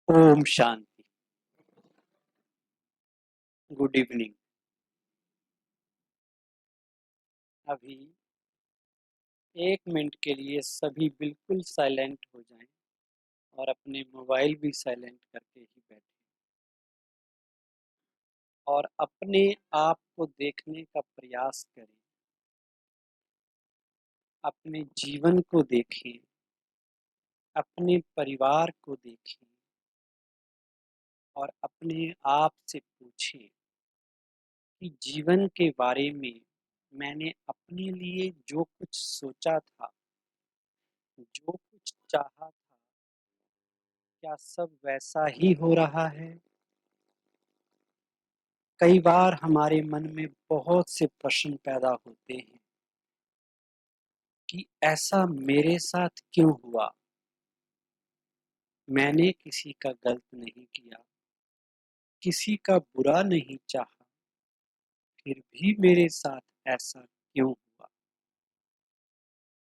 Om Shanti. Good evening. अभी 1 minute के लिए सभी बिल्कुल साइलेंट हो जाएं और अपने मोबाइल भी साइलेंट करके ही बैठें और अपने आप को देखने का प्रयास करें। अपने जीवन को देखें, अपने परिवार को देखें और अपने आप से पूछें कि जीवन के बारे में मैंने अपने लिए जो कुछ सोचा था, जो कुछ चाहा था, क्या सब वैसा ही हो रहा है? कई बार हमारे मन में बहुत से प्रश्न पैदा होते हैं कि ऐसा मेरे साथ क्यों हुआ? मैंने किसी का गलत नहीं किया, किसी का बुरा नहीं चाहा, फिर भी मेरे साथ ऐसा क्यों हुआ?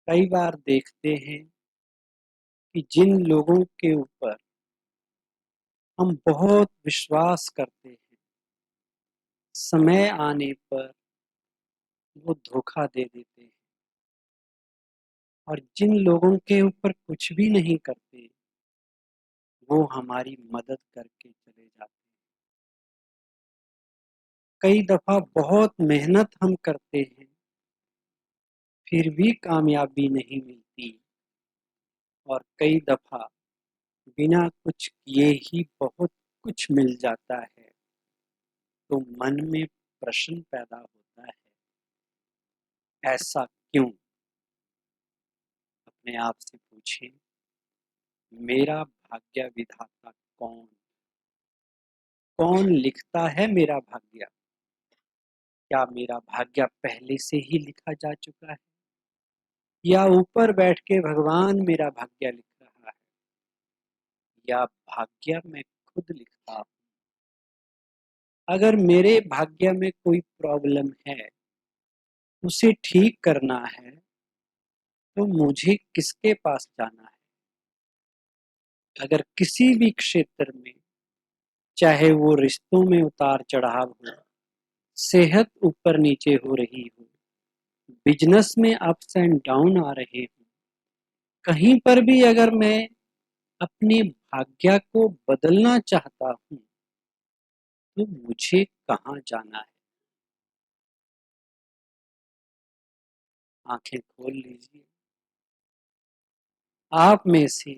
कई बार देखते हैं कि जिन लोगों के ऊपर हम बहुत विश्वास करते हैं, समय आने पर वो धोखा दे देते हैं और जिन लोगों के ऊपर कुछ भी नहीं करते, वो हमारी मदद करके चले जाते हैं। कई दफा बहुत मेहनत हम करते हैं, फिर भी कामयाबी नहीं मिलती और कई दफा बिना कुछ किए ही बहुत कुछ मिल जाता है। तो मन में प्रश्न पैदा होता है, ऐसा क्यों? अपने आप से पूछें, मेरा भाग्य विधाता कौन? कौन लिखता है मेरा भाग्य? क्या मेरा भाग्य पहले से ही लिखा जा चुका है या ऊपर बैठ के भगवान मेरा भाग्य लिख रहा है, या भाग्य मैं खुद लिखता हूँ? अगर मेरे भाग्य में कोई प्रॉब्लम है, उसे ठीक करना है, तो मुझे किसके पास जाना है? अगर किसी भी क्षेत्र में, चाहे वो रिश्तों में उतार चढ़ाव हो, सेहत ऊपर नीचे हो रही हो, बिजनेस में अप्स एंड डाउन आ रहे हो, कहीं पर भी अगर मैं अपने भाग्य को बदलना चाहता हूँ, तो मुझे कहाँ जाना है? आंखें खोल लीजिए। आप में से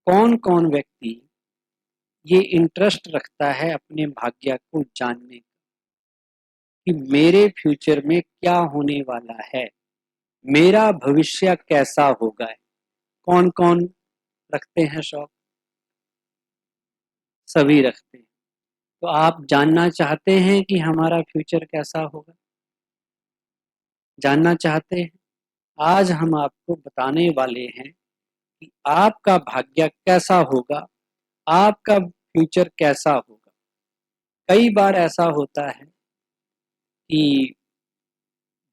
कौन कौन व्यक्ति ये इंटरेस्ट रखता है अपने भाग्य को जानने का कि मेरे फ्यूचर में क्या होने वाला है, मेरा भविष्य कैसा होगा? कौन कौन रखते हैं शौक? सभी रखते हैं। तो आप जानना चाहते हैं कि हमारा फ्यूचर कैसा होगा? जानना चाहते हैं? आज हम आपको बताने वाले हैं कि आपका भाग्य कैसा होगा, आपका फ्यूचर कैसा होगा। कई बार ऐसा होता है कि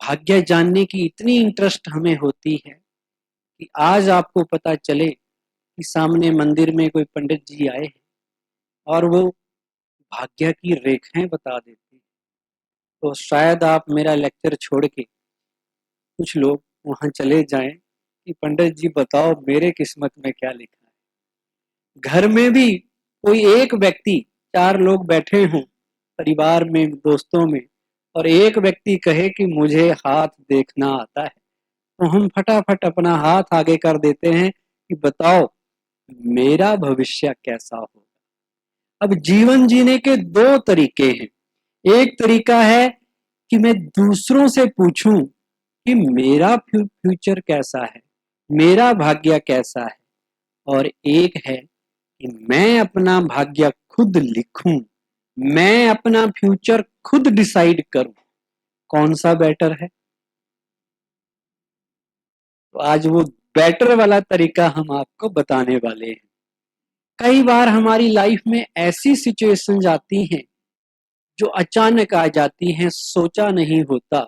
भाग्य जानने की इतनी इंटरेस्ट हमें होती है कि आज आपको पता चले कि सामने मंदिर में कोई पंडित जी आए हैं और वो भाग्य की रेखाएं बता देते हैं, तो शायद आप मेरा लेक्चर छोड़ के कुछ लोग वहां चले जाएं कि पंडित जी बताओ मेरे किस्मत में क्या लिखा है। घर में भी कोई एक व्यक्ति, 4 लोग बैठे हों परिवार में, दोस्तों में, और एक व्यक्ति कहे कि मुझे हाथ देखना आता है, तो हम फटाफट अपना हाथ आगे कर देते हैं कि बताओ मेरा भविष्य कैसा होगा। अब जीवन जीने के 2 तरीके हैं। एक तरीका है कि मैं दूसरों से पूछूं कि मेरा फ्यूचर कैसा है, मेरा भाग्य कैसा है, और एक है कि मैं अपना भाग्य खुद लिखूं, मैं अपना फ्यूचर खुद डिसाइड करूं। कौन सा बेटर है? तो आज वो बेटर वाला तरीका हम आपको बताने वाले हैं। कई बार हमारी लाइफ में ऐसी सिचुएशंस आती हैं जो अचानक आ जाती हैं, सोचा नहीं होता,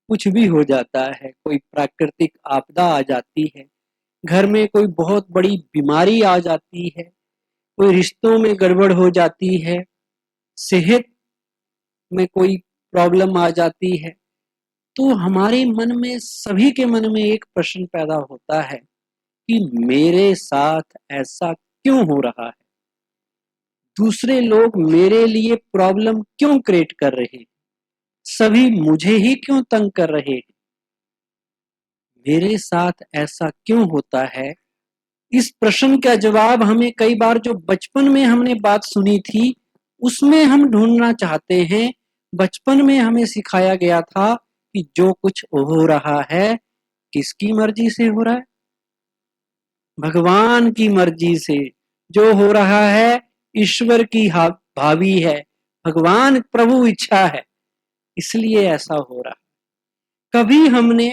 कुछ भी हो जाता है। कोई प्राकृतिक आपदा आ जाती है, घर में कोई बहुत बड़ी बीमारी आ जाती है, कोई रिश्तों में गड़बड़ हो जाती है, सेहत में कोई प्रॉब्लम आ जाती है, तो हमारे मन में, सभी के मन में एक प्रश्न पैदा होता है कि मेरे साथ ऐसा क्यों हो रहा है? दूसरे लोग मेरे लिए प्रॉब्लम क्यों क्रिएट कर रहे हैं? सभी मुझे ही क्यों तंग कर रहे हैं? मेरे साथ ऐसा क्यों होता है? इस प्रश्न का जवाब हमें कई बार, जो बचपन में हमने बात सुनी थी, उसमें हम ढूंढना चाहते हैं। बचपन में हमें सिखाया गया था कि जो कुछ हो रहा है, किसकी मर्जी से हो रहा है? भगवान की मर्जी से। जो हो रहा है ईश्वर की भावी है, भगवान प्रभु इच्छा है, इसलिए ऐसा हो रहा है। कभी हमने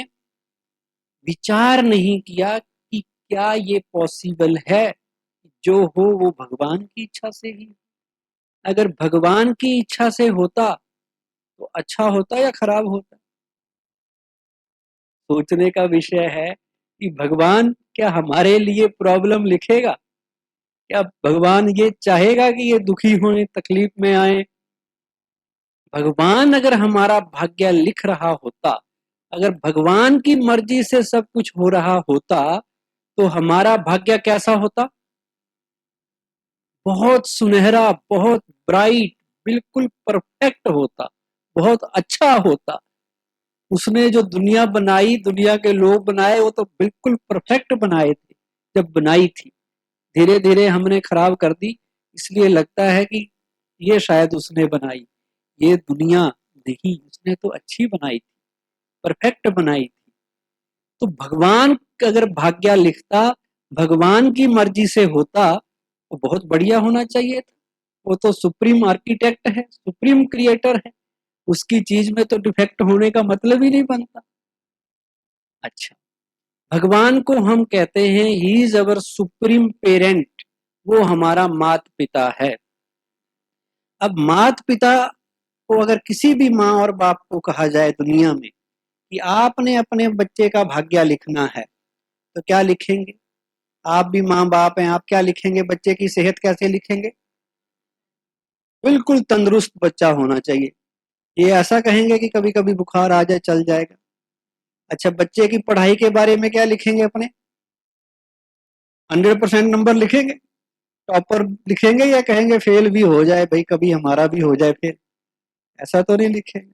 विचार नहीं किया कि क्या ये पॉसिबल है? जो हो वो भगवान की इच्छा से ही। अगर भगवान की इच्छा से होता तो अच्छा होता या खराब होता? सोचने का विषय है कि भगवान क्या हमारे लिए प्रॉब्लम लिखेगा? क्या भगवान ये चाहेगा कि ये दुखी हों, तकलीफ में आए? भगवान अगर हमारा भाग्य लिख रहा होता, अगर भगवान की मर्जी से सब कुछ हो रहा होता, तो हमारा भाग्य कैसा होता? बहुत सुनहरा, बहुत ब्राइट, बिल्कुल परफेक्ट होता, बहुत अच्छा होता। उसने जो दुनिया बनाई, दुनिया के लोग बनाए, वो तो बिल्कुल परफेक्ट बनाए थे जब बनाई थी। धीरे धीरे हमने खराब कर दी, इसलिए लगता है कि ये शायद उसने बनाई। ये दुनिया नहीं, उसने तो अच्छी बनाई थी, परफेक्ट बनाई थी। तो भगवान अगर भाग्य लिखता, भगवान की मर्जी से होता, तो बहुत बढ़िया होना चाहिए था। वो तो सुप्रीम आर्किटेक्ट है, सुप्रीम क्रिएटर है, उसकी चीज में तो डिफेक्ट होने का मतलब ही नहीं बनता। अच्छा, भगवान को हम कहते हैं he is our supreme parent, वो हमारा मात पिता है। अब मात पिता को अगर किसी भी माँ और बाप को कहा जाए दुनिया में कि आपने अपने बच्चे का भाग्य लिखना है, तो क्या लिखेंगे? आप भी माँ बाप हैं, आप क्या लिखेंगे? बच्चे की सेहत कैसे लिखेंगे? बिल्कुल तंदुरुस्त बच्चा होना चाहिए। ये ऐसा कहेंगे कि कभी कभी बुखार आ जाए चल जाएगा? अच्छा, बच्चे की पढ़ाई के बारे में क्या लिखेंगे? अपने 100% नंबर लिखेंगे, टॉपर लिखेंगे, या कहेंगे फेल भी हो जाए भाई, कभी हमारा भी हो जाए फेल? ऐसा तो नहीं लिखेंगे।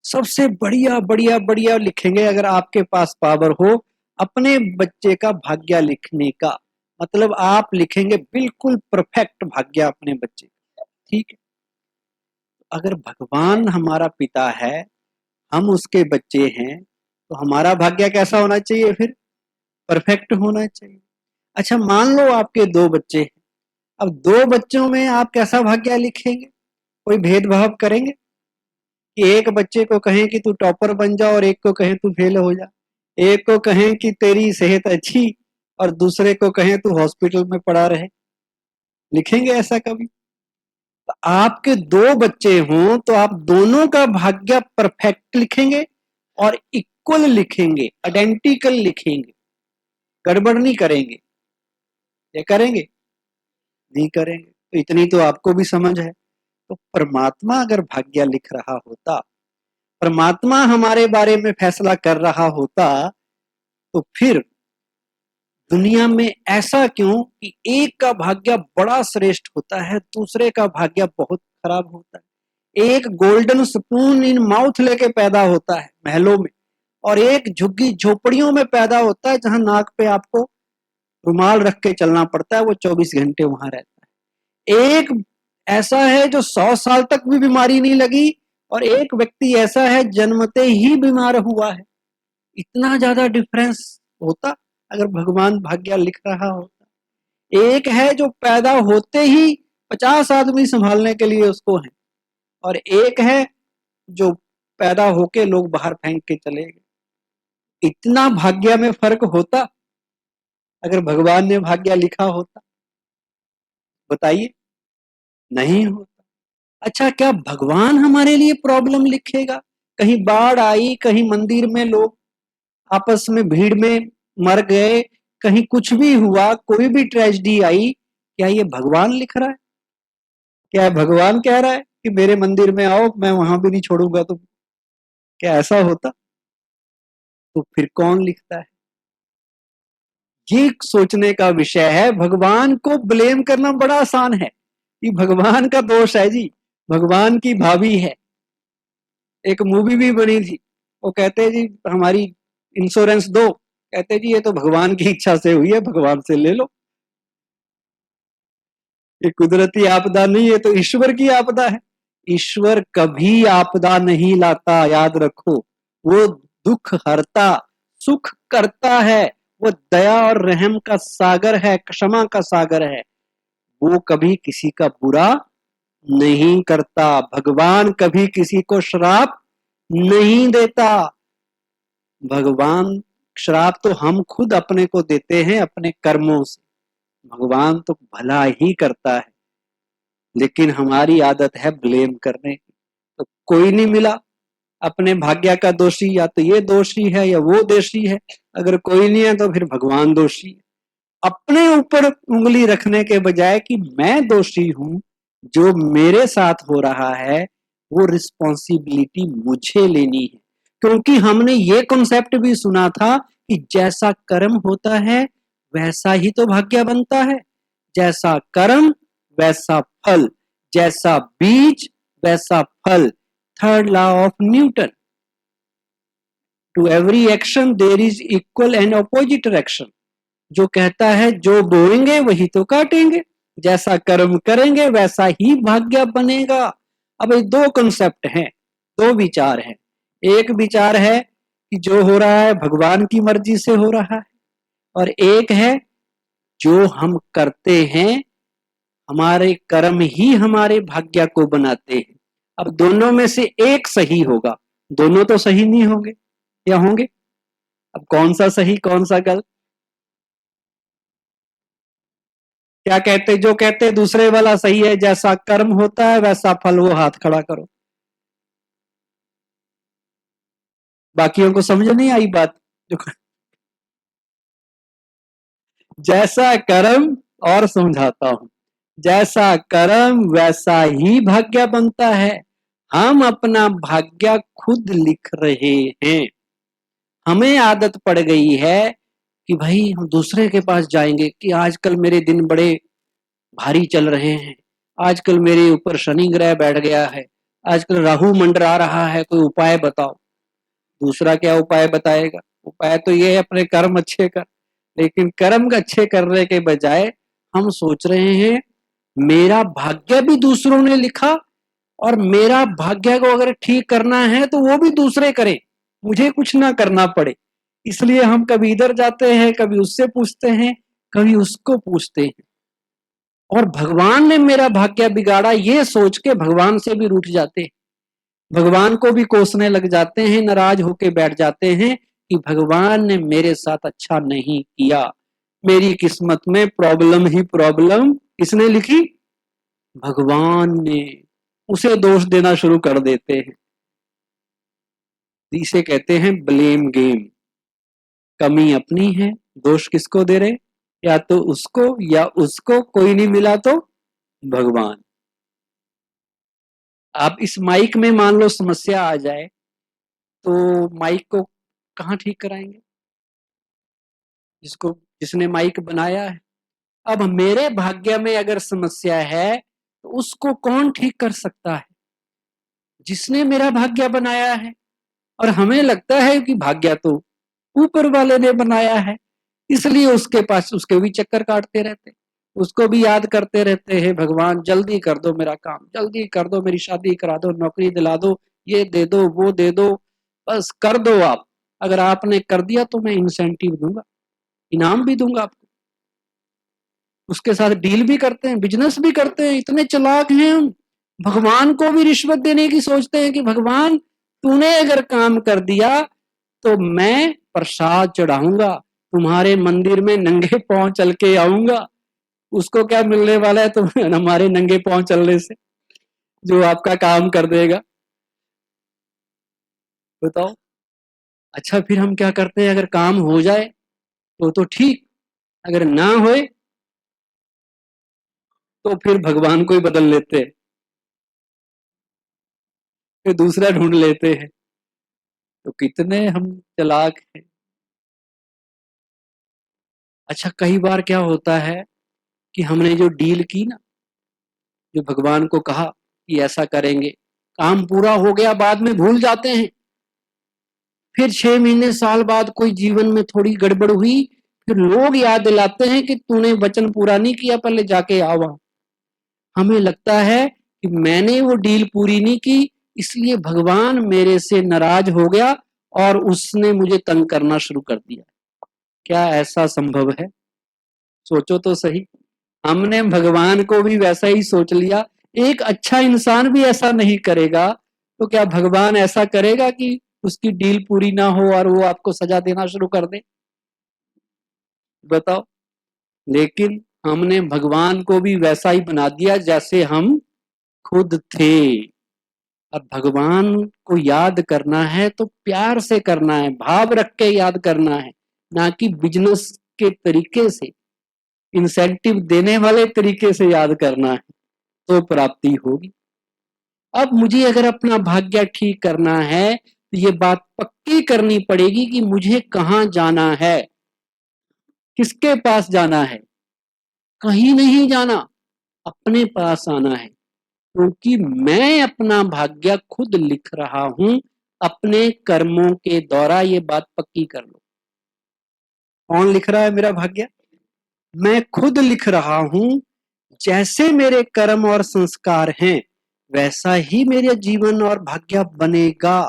सबसे बढ़िया बढ़िया बढ़िया लिखेंगे, अगर आपके पास पावर हो अपने बच्चे का भाग्य लिखने का, मतलब आप लिखेंगे बिल्कुल परफेक्ट भाग्य अपने बच्चे का। ठीक है? अगर भगवान हमारा पिता है, हम उसके बच्चे हैं, तो हमारा भाग्य कैसा होना चाहिए फिर? परफेक्ट होना चाहिए। अच्छा, मान लो आपके दो बच्चे हैं। अब दो बच्चों में आप कैसा भाग्य लिखेंगे? कोई भेदभाव करेंगे कि एक बच्चे को कहें कि तू टॉपर बन जा और एक को कहें तू फेल हो जा? एक को कहें कि तेरी सेहत अच्छी और दूसरे को कहें तू हॉस्पिटल में पड़ा रहे? लिखेंगे ऐसा कभी? तो आपके दो बच्चे हों तो आप दोनों का भाग्य परफेक्ट लिखेंगे और इक्वल लिखेंगे, आइडेंटिकल लिखेंगे, गड़बड़ नहीं करेंगे। ये करेंगे? नहीं करेंगे। तो इतनी तो आपको भी समझ है। तो परमात्मा अगर भाग्य लिख रहा होता, परमात्मा हमारे बारे में फैसला कर रहा होता, तो फिर दुनिया में ऐसा क्यों कि एक का भाग्य बड़ा श्रेष्ठ होता है, दूसरे का भाग्य बहुत खराब होता है? एक गोल्डन स्पून इन माउथ लेके पैदा होता है महलों में, और एक झुग्गी झोपड़ियों में पैदा होता है जहां नाक पे आपको रुमाल रख के चलना पड़ता है, वो 24 घंटे वहां रहता है। एक ऐसा है जो 100 साल तक भी बीमारी नहीं लगी, और एक व्यक्ति ऐसा है जन्मते ही बीमार हुआ है। इतना ज्यादा डिफरेंस होता अगर भगवान भाग्य लिख रहा होता? एक है जो पैदा होते ही 50 आदमी संभालने के लिए उसको है, और एक है जो पैदा होके लोग बाहर फेंक के चले गए। इतना भाग्य में फर्क होता अगर भगवान ने भाग्य लिखा होता? बताइए, नहीं होता। अच्छा, क्या भगवान हमारे लिए प्रॉब्लम लिखेगा? कहीं बाढ़ आई, कहीं मंदिर में लोग आपस में भीड़ में मर गए, कहीं कुछ भी हुआ, कोई भी ट्रेजेडी आई, क्या ये भगवान लिख रहा है? क्या भगवान कह रहा है कि मेरे मंदिर में आओ, मैं वहां भी नहीं छोड़ूंगा तुम? क्या ऐसा होता? तो फिर कौन लिखता है? ये सोचने का विषय है। भगवान को ब्लेम करना बड़ा आसान है कि भगवान का दोष है जी, भगवान की भाभी है। एक मूवी भी बनी थी, वो कहते जी हमारी इंश्योरेंस दो, कहते जी ये तो भगवान की इच्छा से हुई है, भगवान से ले लो। ये कुदरती आपदा नहीं है, तो ईश्वर की आपदा है। ईश्वर कभी आपदा नहीं लाता, याद रखो। वो दुख हरता, सुख करता है। वो दया और रहम का सागर है, क्षमा का सागर है। वो कभी किसी का बुरा नहीं करता। भगवान कभी किसी को श्राप नहीं देता। भगवान श्राप तो हम खुद अपने को देते हैं अपने कर्मों से। भगवान तो भला ही करता है, लेकिन हमारी आदत है ब्लेम करने की। तो कोई नहीं मिला अपने भाग्य का दोषी, या तो ये दोषी है या वो दोषी है। अगर कोई नहीं है तो फिर भगवान दोषी है। अपने ऊपर उंगली रखने के बजाय कि मैं दोषी हूं, जो मेरे साथ हो रहा है वो रिस्पॉन्सिबिलिटी मुझे लेनी है। क्योंकि हमने ये कॉन्सेप्ट भी सुना था कि जैसा कर्म होता है वैसा ही तो भाग्य बनता है। जैसा कर्म वैसा फल, जैसा बीज वैसा फल। Third law of Newton. To every action there is equal and opposite reaction. जो कहता है जो बोएंगे वही तो काटेंगे, जैसा कर्म करेंगे वैसा ही भाग्य बनेगा। अब ये दो कॉन्सेप्ट हैं, दो विचार हैं। एक विचार है कि जो हो रहा है भगवान की मर्जी से हो रहा है, और एक है जो हम करते हैं, हमारे कर्म ही हमारे भाग्य को बनाते हैं। अब दोनों में से एक सही होगा, दोनों तो सही नहीं होंगे, या होंगे? अब कौन सा सही कौन सा गलत? क्या कहते, जो कहते दूसरे वाला सही है, जैसा कर्म होता है वैसा फल, वो हाथ खड़ा करो। बाकियों को समझ नहीं आई बात? जो जैसा कर्म, और समझाता हूं, जैसा कर्म वैसा ही भाग्य बनता है। हम अपना भाग्य खुद लिख रहे हैं। हमें आदत पड़ गई है कि भाई हम दूसरे के पास जाएंगे कि आजकल मेरे दिन बड़े भारी चल रहे हैं, आजकल मेरे ऊपर शनि ग्रह बैठ गया है, आजकल राहु मंडरा रहा है, कोई उपाय बताओ। दूसरा क्या उपाय बताएगा? उपाय तो ये है अपने कर्म अच्छे कर। लेकिन कर्म अच्छे करने के बजाय हम सोच रहे हैं मेरा भाग्य भी दूसरों ने लिखा, और मेरा भाग्य को अगर ठीक करना है तो वो भी दूसरे करें, मुझे कुछ ना करना पड़े। इसलिए हम कभी इधर जाते हैं, कभी उससे पूछते हैं, कभी उसको पूछते हैं, और भगवान ने मेरा भाग्य बिगाड़ा ये सोच के भगवान से भी रूठ जाते हैं। भगवान को भी कोसने लग जाते हैं, नाराज होके बैठ जाते हैं कि भगवान ने मेरे साथ अच्छा नहीं किया। मेरी किस्मत में प्रॉब्लम ही प्रॉब्लम किसने लिखी? भगवान ने। उसे दोष देना शुरू कर देते हैं। इसे कहते हैं ब्लेम गेम। कमी अपनी है, दोष किसको दे रहे? या तो उसको या उसको, कोई नहीं मिला तो भगवान। आप इस माइक में मान लो समस्या आ जाए, तो माइक को कहाँ ठीक कराएंगे? जिसको, जिसने माइक बनाया है। अब मेरे भाग्य में अगर समस्या है तो उसको कौन ठीक कर सकता है? जिसने मेरा भाग्य बनाया है। और हमें लगता है कि भाग्य तो ऊपर वाले ने बनाया है, इसलिए उसके पास उसके भी चक्कर काटते रहते, उसको भी याद करते रहते हैं, भगवान जल्दी कर दो मेरा काम, जल्दी कर दो, मेरी शादी करा दो, नौकरी दिला दो, ये दे दो, वो दे दो, बस कर दो आप। अगर आपने कर दिया तो मैं इंसेंटिव दूंगा, इनाम भी दूंगा आपको। उसके साथ डील भी करते हैं, बिजनेस भी करते हैं। इतने चालाक हैं हम, भगवान को भी रिश्वत देने की सोचते हैं कि भगवान तूने अगर काम कर दिया तो मैं प्रसाद चढ़ाऊंगा, तुम्हारे मंदिर में नंगे पांव चल के आऊंगा। उसको क्या मिलने वाला है तो हमारे नंगे पांव चलने से, जो आपका काम कर देगा? बताओ। अच्छा फिर हम क्या करते हैं, अगर काम हो जाए तो ठीक, अगर ना होए तो फिर भगवान को ही बदल लेते हैं, फिर दूसरा ढूंढ लेते हैं। तो कितने हम चालाक हैं। अच्छा, कई बार क्या होता है कि हमने जो डील की ना, जो भगवान को कहा कि ऐसा करेंगे, काम पूरा हो गया, बाद में भूल जाते हैं। फिर 6 महीने साल बाद कोई जीवन में थोड़ी गड़बड़ हुई, फिर लोग याद दिलाते हैं कि तूने वचन पूरा नहीं किया, पहले जाके आ वहां। हमें लगता है कि मैंने वो डील पूरी नहीं की, इसलिए भगवान मेरे से नाराज हो गया और उसने मुझे तंग करना शुरू कर दिया। क्या ऐसा संभव है? सोचो तो सही। हमने भगवान को भी वैसा ही सोच लिया। एक अच्छा इंसान भी ऐसा नहीं करेगा, तो क्या भगवान ऐसा करेगा कि उसकी डील पूरी ना हो और वो आपको सजा देना शुरू कर दे? बताओ। लेकिन हमने भगवान को भी वैसा ही बना दिया जैसे हम खुद थे। अब भगवान को याद करना है तो प्यार से करना है, भाव रख के याद करना है, ना कि बिजनेस के तरीके से, इंसेंटिव देने वाले तरीके से याद करना है, तो प्राप्ति होगी। अब मुझे अगर अपना भाग्य ठीक करना है तो ये बात पक्की करनी पड़ेगी कि मुझे कहाँ जाना है, किसके पास जाना है। कहीं नहीं जाना, अपने पास आना है, क्योंकि मैं अपना भाग्य खुद लिख रहा हूं अपने कर्मों के द्वारा। ये बात पक्की कर लो। कौन लिख रहा है मेरा भाग्य? मैं खुद लिख रहा हूं। जैसे मेरे कर्म और संस्कार हैं, वैसा ही मेरे जीवन और भाग्य बनेगा।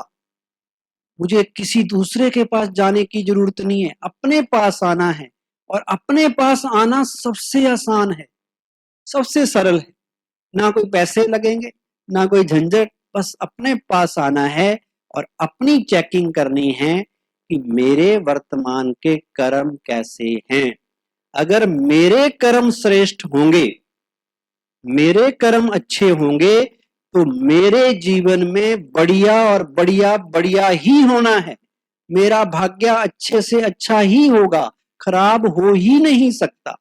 मुझे किसी दूसरे के पास जाने की जरूरत नहीं है, अपने पास आना है। और अपने पास आना सबसे आसान है, सबसे सरल है। ना कोई पैसे लगेंगे, ना कोई झंझट, बस अपने पास आना है और अपनी चेकिंग करनी है कि मेरे वर्तमान के कर्म कैसे हैं। अगर मेरे कर्म श्रेष्ठ होंगे, मेरे कर्म अच्छे होंगे, तो मेरे जीवन में बढ़िया और बढ़िया बढ़िया ही होना है। मेरा भाग्य अच्छे से अच्छा ही होगा, खराब हो ही नहीं सकता।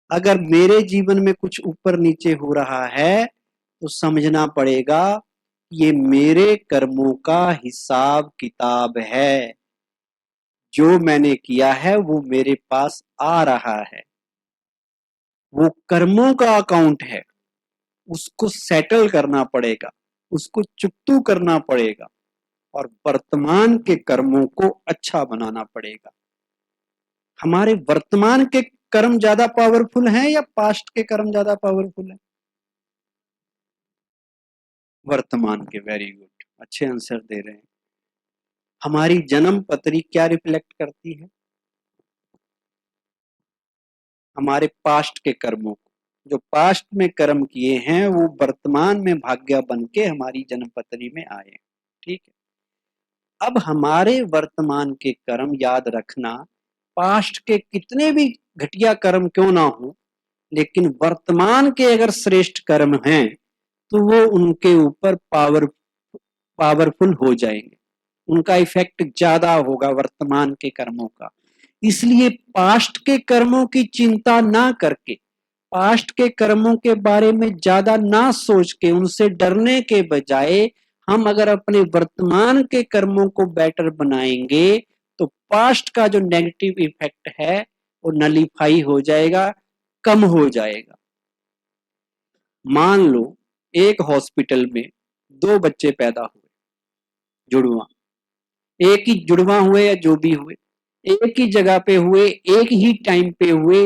अगर मेरे जीवन में कुछ ऊपर नीचे हो रहा है तो समझना पड़ेगा ये मेरे कर्मों का हिसाब किताब है। जो मैंने किया है वो मेरे पास आ रहा है, वो कर्मों का अकाउंट है, उसको सेटल करना पड़ेगा, उसको चुकतू करना पड़ेगा और वर्तमान के कर्मों को अच्छा बनाना पड़ेगा। हमारे वर्तमान के कर्म ज्यादा पावरफुल हैं या पास्ट के कर्म ज्यादा पावरफुल हैं? वर्तमान के। वेरी गुड, अच्छे आंसर दे रहे हैं। हमारी जन्म पत्री क्या रिफ्लेक्ट करती है? हमारे पास्ट के कर्मों को। जो पास्ट में कर्म किए हैं वो वर्तमान में भाग्य बन के हमारी जन्म पत्री में आए। ठीक है। अब हमारे वर्तमान के कर्म, याद रखना, पास्ट के कितने भी घटिया कर्म क्यों ना हो, लेकिन वर्तमान के अगर श्रेष्ठ कर्म हैं तो वो उनके ऊपर पावरफुल हो जाएंगे, उनका इफेक्ट ज्यादा होगा वर्तमान के कर्मों का। इसलिए पास्ट के कर्मों की चिंता ना करके, पास्ट के कर्मों के बारे में ज्यादा ना सोच के, उनसे डरने के बजाय हम अगर अपने वर्तमान के कर्मों को बेटर बनाएंगे तो पास्ट का जो नेगेटिव इफेक्ट है वो नलीफाई हो जाएगा, कम हो जाएगा। मान लो एक हॉस्पिटल में 2 बच्चे पैदा हुए, जुड़वा, एक ही जुड़वा हुए या जो भी हुए, एक ही जगह पे हुए, एक ही टाइम पे हुए,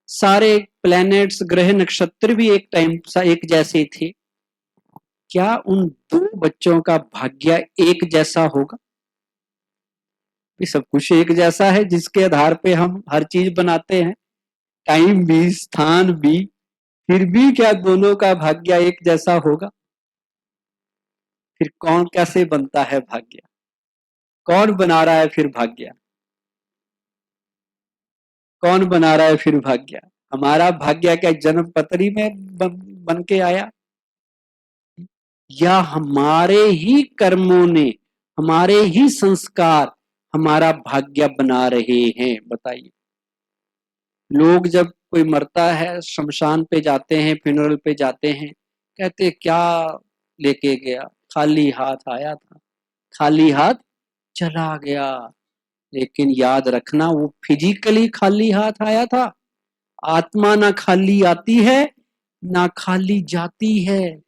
सारे प्लैनेट्स, ग्रह, नक्षत्र भी एक टाइम एक जैसे थे। क्या उन 2 बच्चों का भाग्य एक जैसा होगा? ये सब कुछ एक जैसा है जिसके आधार पे हम हर चीज बनाते हैं, टाइम भी, स्थान भी। फिर भी क्या दोनों का भाग्य एक जैसा होगा? फिर कौन कैसे बनता है भाग्य? कौन बना रहा है फिर भाग्य? कौन बना रहा है फिर भाग्य? हमारा भाग्य क्या जन्म पत्री में बन के आया, या हमारे ही कर्मों ने, हमारे ही संस्कार हमारा भाग्य बना रहे हैं? बताइए। लोग जब कोई मरता है, शमशान पे जाते हैं, फ्यूनरल पे जाते हैं, कहते क्या लेके गया, खाली हाथ आया था, खाली हाथ चला गया। लेकिन याद रखना, वो फिजिकली खाली हाथ आया था। आत्मा ना खाली आती है ना खाली जाती है।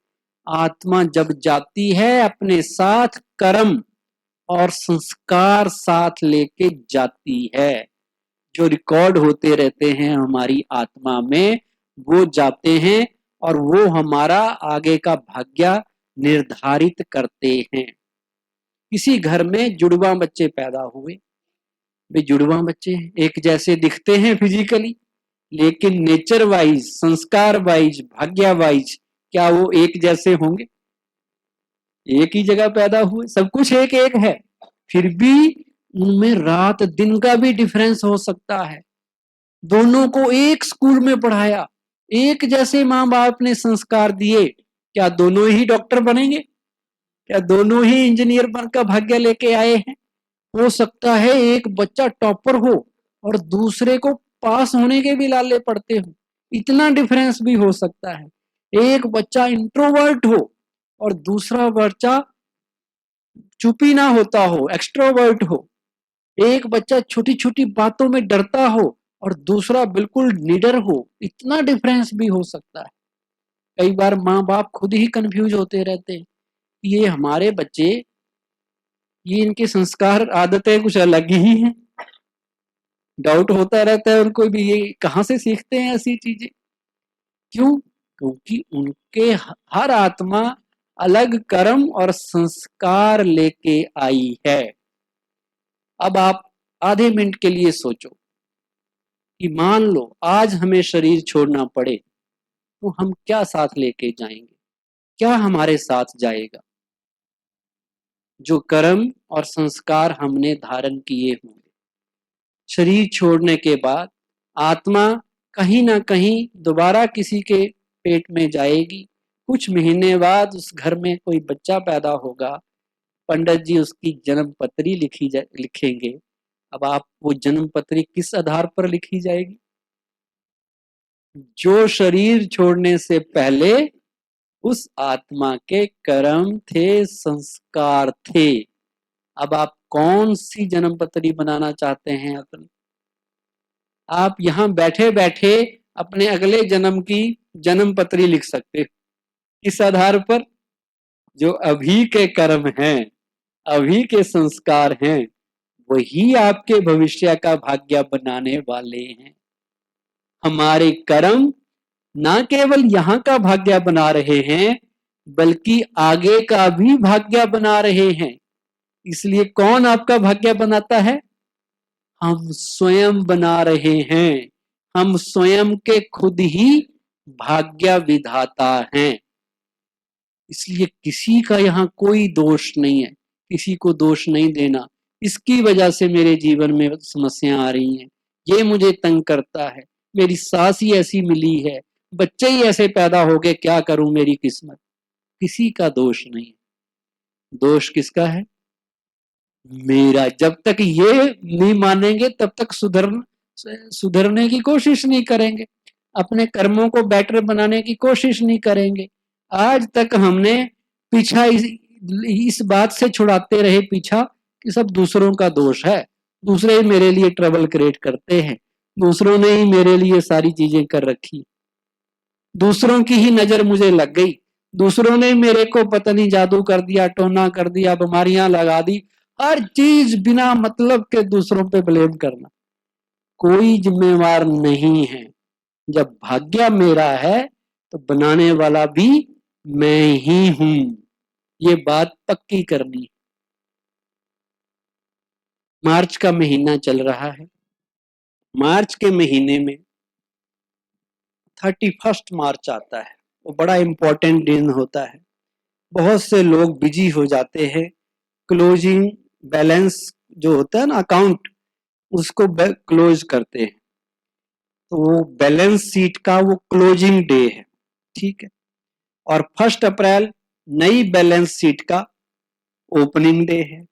आत्मा जब जाती है अपने साथ कर्म और संस्कार साथ लेके जाती है। जो रिकॉर्ड होते रहते हैं हमारी आत्मा में, वो जाते हैं और वो हमारा आगे का भाग्य निर्धारित करते हैं। किसी घर में जुड़वा बच्चे पैदा हुए, वे जुड़वा बच्चे हैं, एक जैसे दिखते हैं फिजिकली, लेकिन नेचर वाइज, संस्कार वाइज, भाग्य वाइज क्या वो एक जैसे होंगे? एक ही जगह पैदा हुए, सब कुछ एक एक है, फिर भी उनमें रात दिन का भी डिफरेंस हो सकता है। दोनों को एक स्कूल में पढ़ाया, एक जैसे माँ बाप ने संस्कार दिए, क्या दोनों ही डॉक्टर बनेंगे? क्या दोनों ही इंजीनियर बनकर भाग्य लेके आए हैं? हो सकता है एक बच्चा टॉपर हो और दूसरे को पास होने के भी लाले पड़ते हो। इतना डिफरेंस भी हो सकता है। एक बच्चा इंट्रोवर्ट हो और दूसरा बच्चा चुपी ना होता हो, एक्सट्रोवर्ट हो। एक बच्चा छोटी छोटी बातों में डरता हो और दूसरा बिल्कुल निडर हो। इतना डिफरेंस भी हो सकता है। कई बार माँ बाप खुद ही कंफ्यूज होते रहते हैं, ये हमारे बच्चे, ये इनके संस्कार आदतें कुछ अलग ही हैं। डाउट होता रहता है उनको भी, ये कहाँ से सीखते हैं ऐसी चीजें? क्यों? क्योंकि उनके हर आत्मा अलग कर्म और संस्कार लेके आई है। अब आप आधे मिनट के लिए सोचो कि मान लो आज हमें शरीर छोड़ना पड़े तो हम क्या साथ लेके जाएंगे? क्या हमारे साथ जाएगा? जो कर्म और संस्कार हमने धारण किए होंगे। शरीर छोड़ने के बाद आत्मा कहीं ना कहीं दोबारा किसी के पेट में जाएगी। कुछ महीने बाद उस घर में कोई बच्चा पैदा होगा, पंडित जी उसकी जन्म पत्री लिखेंगे। अब आप वो जन्म पत्री किस आधार पर लिखी जाएगी? जो शरीर छोड़ने से पहले उस आत्मा के कर्म थे, संस्कार थे। अब आप कौन सी जन्म पत्री बनाना चाहते हैं अपनी? आप यहां बैठे बैठे अपने अगले जन्म की जन्म पत्री लिख सकते हो। किस आधार पर? जो अभी के कर्म हैं, अभी के संस्कार हैं, वही आपके भविष्य का भाग्य बनाने वाले हैं। हमारे कर्म ना केवल यहाँ का भाग्य बना रहे हैं, बल्कि आगे का भी भाग्य बना रहे हैं। इसलिए कौन आपका भाग्य बनाता है? हम स्वयं बना रहे हैं। हम स्वयं के खुद ही भाग्य विधाता हैं। इसलिए किसी का यहाँ कोई दोष नहीं है, किसी को दोष नहीं देना। इसकी वजह से मेरे जीवन में समस्याएं आ रही हैं, ये मुझे तंग करता है, मेरी सास ही ऐसी मिली है, बच्चे ही ऐसे पैदा हो गए, क्या करूं, मेरी किस्मत। किसी का दोष नहीं है। दोष किसका है? मेरा। जब तक ये नहीं मानेंगे तब तक सुधरने की कोशिश नहीं करेंगे, अपने कर्मों को बेटर बनाने की कोशिश नहीं करेंगे। आज तक हमने पीछा इस बात से छुड़ाते रहे पीछा कि सब दूसरों का दोष है, दूसरे ही मेरे लिए ट्रबल क्रिएट करते हैं, दूसरों ने ही मेरे लिए सारी चीजें कर रखी, दूसरों की ही नजर मुझे लग गई, दूसरों ने मेरे को पता नहीं जादू कर दिया, टोना कर दिया, बीमारियां लगा दी। हर चीज बिना मतलब के दूसरों पे ब्लेम करना, कोई जिम्मेवार नहीं है। जब भाग्य मेरा है तो बनाने वाला भी मैं ही हूं। ये बात पक्की करनी। मार्च का महीना चल रहा है। मार्च के महीने में 31 मार्च आता है, वो बड़ा इंपॉर्टेंट दिन होता है। बहुत से लोग बिजी हो जाते हैं, क्लोजिंग बैलेंस जो होता है ना, अकाउंट, उसको क्लोज करते हैं। तो वो बैलेंस शीट का वो क्लोजिंग डे है, ठीक है। और 1 अप्रैल नई बैलेंस शीट का ओपनिंग डे है।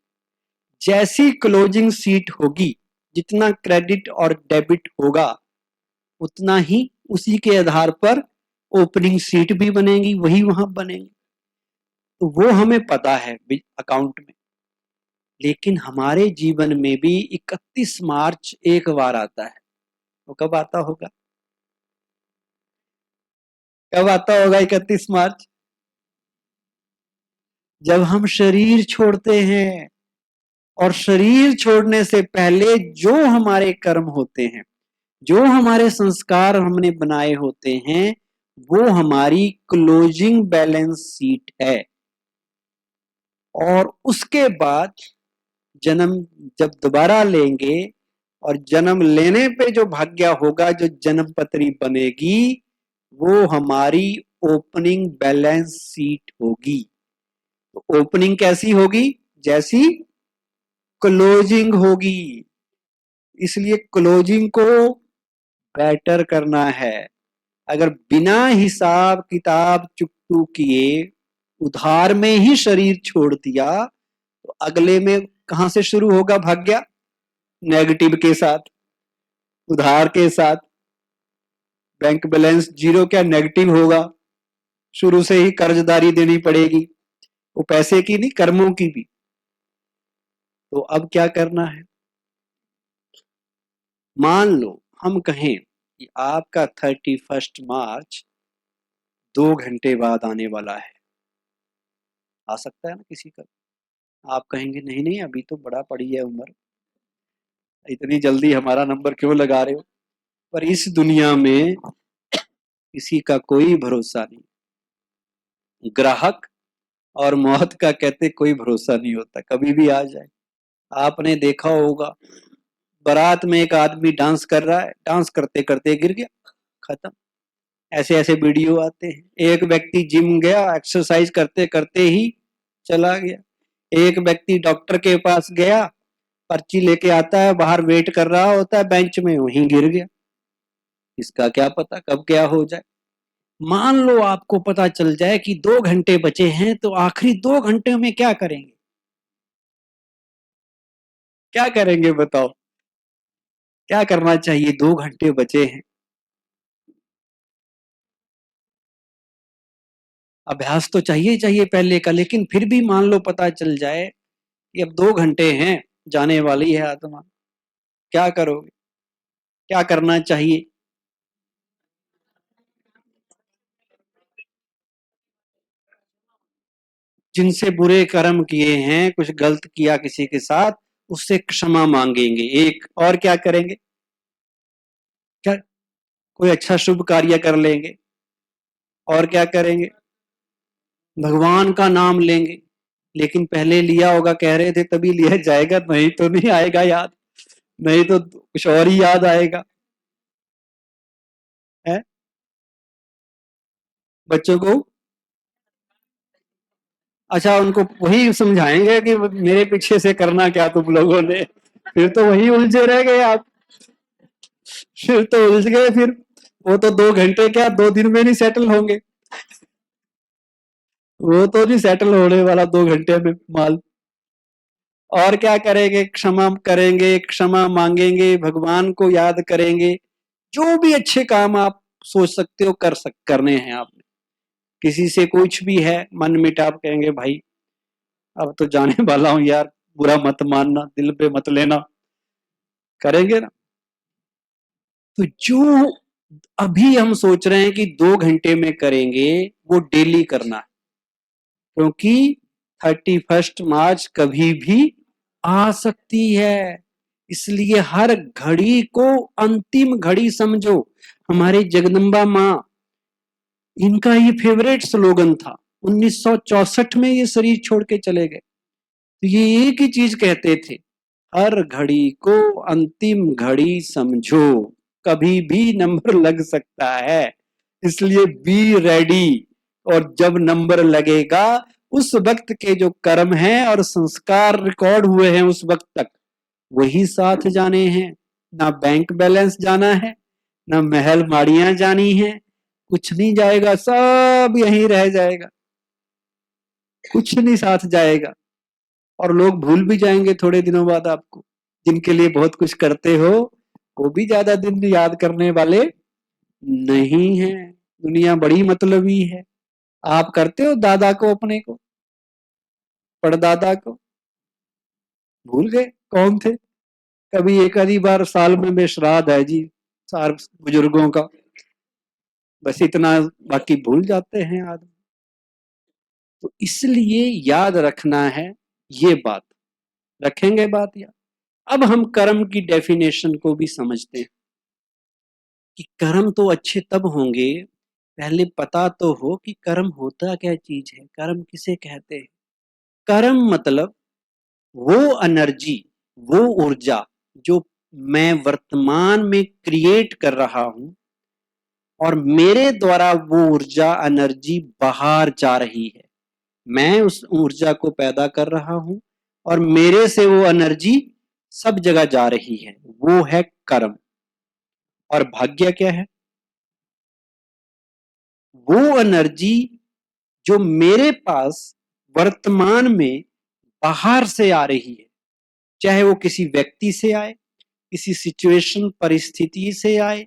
जैसी क्लोजिंग शीट होगी, जितना क्रेडिट और डेबिट होगा, उतना ही उसी के आधार पर ओपनिंग सीट भी बनेगी, वही वहां बनेंगे। तो वो हमें पता है अकाउंट में। लेकिन हमारे जीवन में भी 31 मार्च एक बार आता है। वो कब आता होगा? कब आता होगा 31 मार्च? जब हम शरीर छोड़ते हैं। और शरीर छोड़ने से पहले जो हमारे कर्म होते हैं, जो हमारे संस्कार हमने बनाए होते हैं, वो हमारी क्लोजिंग बैलेंस शीट है। और उसके बाद जन्म जब दोबारा लेंगे, और जन्म लेने पे जो भाग्य होगा, जो जन्म पत्री बनेगी, वो हमारी ओपनिंग बैलेंस शीट होगी। तो ओपनिंग कैसी होगी? जैसी क्लोजिंग होगी। इसलिए क्लोजिंग को बेटर करना है। अगर बिना हिसाब किताब चुकतू किए उधार में ही शरीर छोड़ दिया, तो अगले में कहां से शुरू होगा भाग्य? नेगेटिव के साथ, उधार के साथ। बैंक बैलेंस जीरो क्या नेगेटिव होगा? शुरू से ही कर्जदारी देनी पड़ेगी, वो पैसे की नहीं, कर्मों की भी। तो अब क्या करना है? मान लो हम कहें कि आपका 31 मार्च 2 घंटे बाद आने वाला है। आ सकता है ना किसी का? आप कहेंगे नहीं नहीं, अभी तो बड़ा पड़ी है उम्र, इतनी जल्दी हमारा नंबर क्यों लगा रहे हो? पर इस दुनिया में किसी का कोई भरोसा नहीं। ग्राहक और मौत का कहते कोई भरोसा नहीं होता, कभी भी आ जाए। आपने देखा होगा, बारात में एक आदमी डांस कर रहा है, डांस करते करते गिर गया, खत्म। ऐसे ऐसे वीडियो आते हैं। एक व्यक्ति जिम गया, एक्सरसाइज करते करते ही चला गया। एक व्यक्ति डॉक्टर के पास गया, पर्ची लेके आता है, बाहर वेट कर रहा होता है बेंच में, वहीं गिर गया। इसका क्या पता कब क्या हो जाए। मान लो आपको पता चल जाए कि 2 घंटे बचे हैं, तो आखिरी 2 घंटे में क्या करेंगे? क्या करेंगे बताओ? क्या करना चाहिए? 2 घंटे बचे हैं। अभ्यास तो चाहिए चाहिए पहले का, लेकिन फिर भी मान लो पता चल जाए कि अब 2 घंटे हैं, जाने वाली है आत्मा, क्या करोगे? क्या करना चाहिए? जिनसे बुरे कर्म किए हैं, कुछ गलत किया किसी के साथ, उससे क्षमा मांगेंगे। एक और क्या करेंगे? क्या कोई अच्छा शुभ कार्य कर लेंगे। और क्या करेंगे? भगवान का नाम लेंगे। लेकिन पहले लिया होगा, कह रहे थे तभी लिया जाएगा, नहीं तो नहीं आएगा याद, नहीं तो कुछ और ही याद आएगा है। बच्चों को अच्छा, उनको वही समझाएंगे कि मेरे पीछे से करना क्या तुम लोगों ने, फिर तो वही उलझे रह गए आप, फिर तो उलझ गए फिर। वो तो 2 घंटे क्या 2 दिन में नहीं सेटल होंगे, वो तो नहीं सेटल होने वाला 2 घंटे में माल। और क्या करेंगे? क्षमा करेंगे, क्षमा मांगेंगे, भगवान को याद करेंगे। जो भी अच्छे काम आप सोच सकते हो करने हैं आपने। किसी से कुछ भी है मन मिटाप, कहेंगे भाई अब तो जाने वाला हूं यार, बुरा मत मानना, दिल पे मत लेना, करेंगे ना। तो जो अभी हम सोच रहे हैं कि 2 घंटे में करेंगे, वो डेली करना है। क्योंकि 31 मार्च कभी भी आ सकती है। इसलिए हर घड़ी को अंतिम घड़ी समझो। हमारी जगदम्बा माँ, इनका ये फेवरेट स्लोगन था। 1964 में ये शरीर छोड़ के चले गए, तो ये एक ही चीज कहते थे, हर घड़ी को अंतिम घड़ी समझो, कभी भी नंबर लग सकता है, इसलिए बी रेडी। और जब नंबर लगेगा, उस वक्त के जो कर्म हैं और संस्कार रिकॉर्ड हुए हैं उस वक्त तक, वही साथ जाने हैं। ना बैंक बैलेंस जाना है, ना महल माड़ियां जानी है, कुछ नहीं जाएगा, सब यहीं रह जाएगा, कुछ नहीं साथ जाएगा। और लोग भूल भी जाएंगे थोड़े दिनों बाद आपको। जिनके लिए बहुत कुछ करते हो, वो भी ज्यादा दिन याद करने वाले नहीं है। दुनिया बड़ी मतलबी है। आप करते हो दादा को, अपने को, परदादा को? भूल गए कौन थे? कभी एक आधी बार साल में श्राद्ध है जी सार बुजुर्गों का, बस इतना, बाकी भूल जाते हैं आदमी। तो इसलिए याद रखना है ये बात। रखेंगे बात याद। अब हम कर्म की डेफिनेशन को भी समझते हैं कि कर्म तो अच्छे तब होंगे, पहले पता तो हो कि कर्म होता क्या चीज है, कर्म किसे कहते हैं। कर्म मतलब वो एनर्जी, वो ऊर्जा जो मैं वर्तमान में क्रिएट कर रहा हूं और मेरे द्वारा वो ऊर्जा एनर्जी बाहर जा रही है। मैं उस ऊर्जा को पैदा कर रहा हूं और मेरे से वो एनर्जी सब जगह जा रही है, वो है कर्म। और भाग्य क्या है? वो एनर्जी जो मेरे पास वर्तमान में बाहर से आ रही है, चाहे वो किसी व्यक्ति से आए, किसी सिचुएशन परिस्थिति से आए,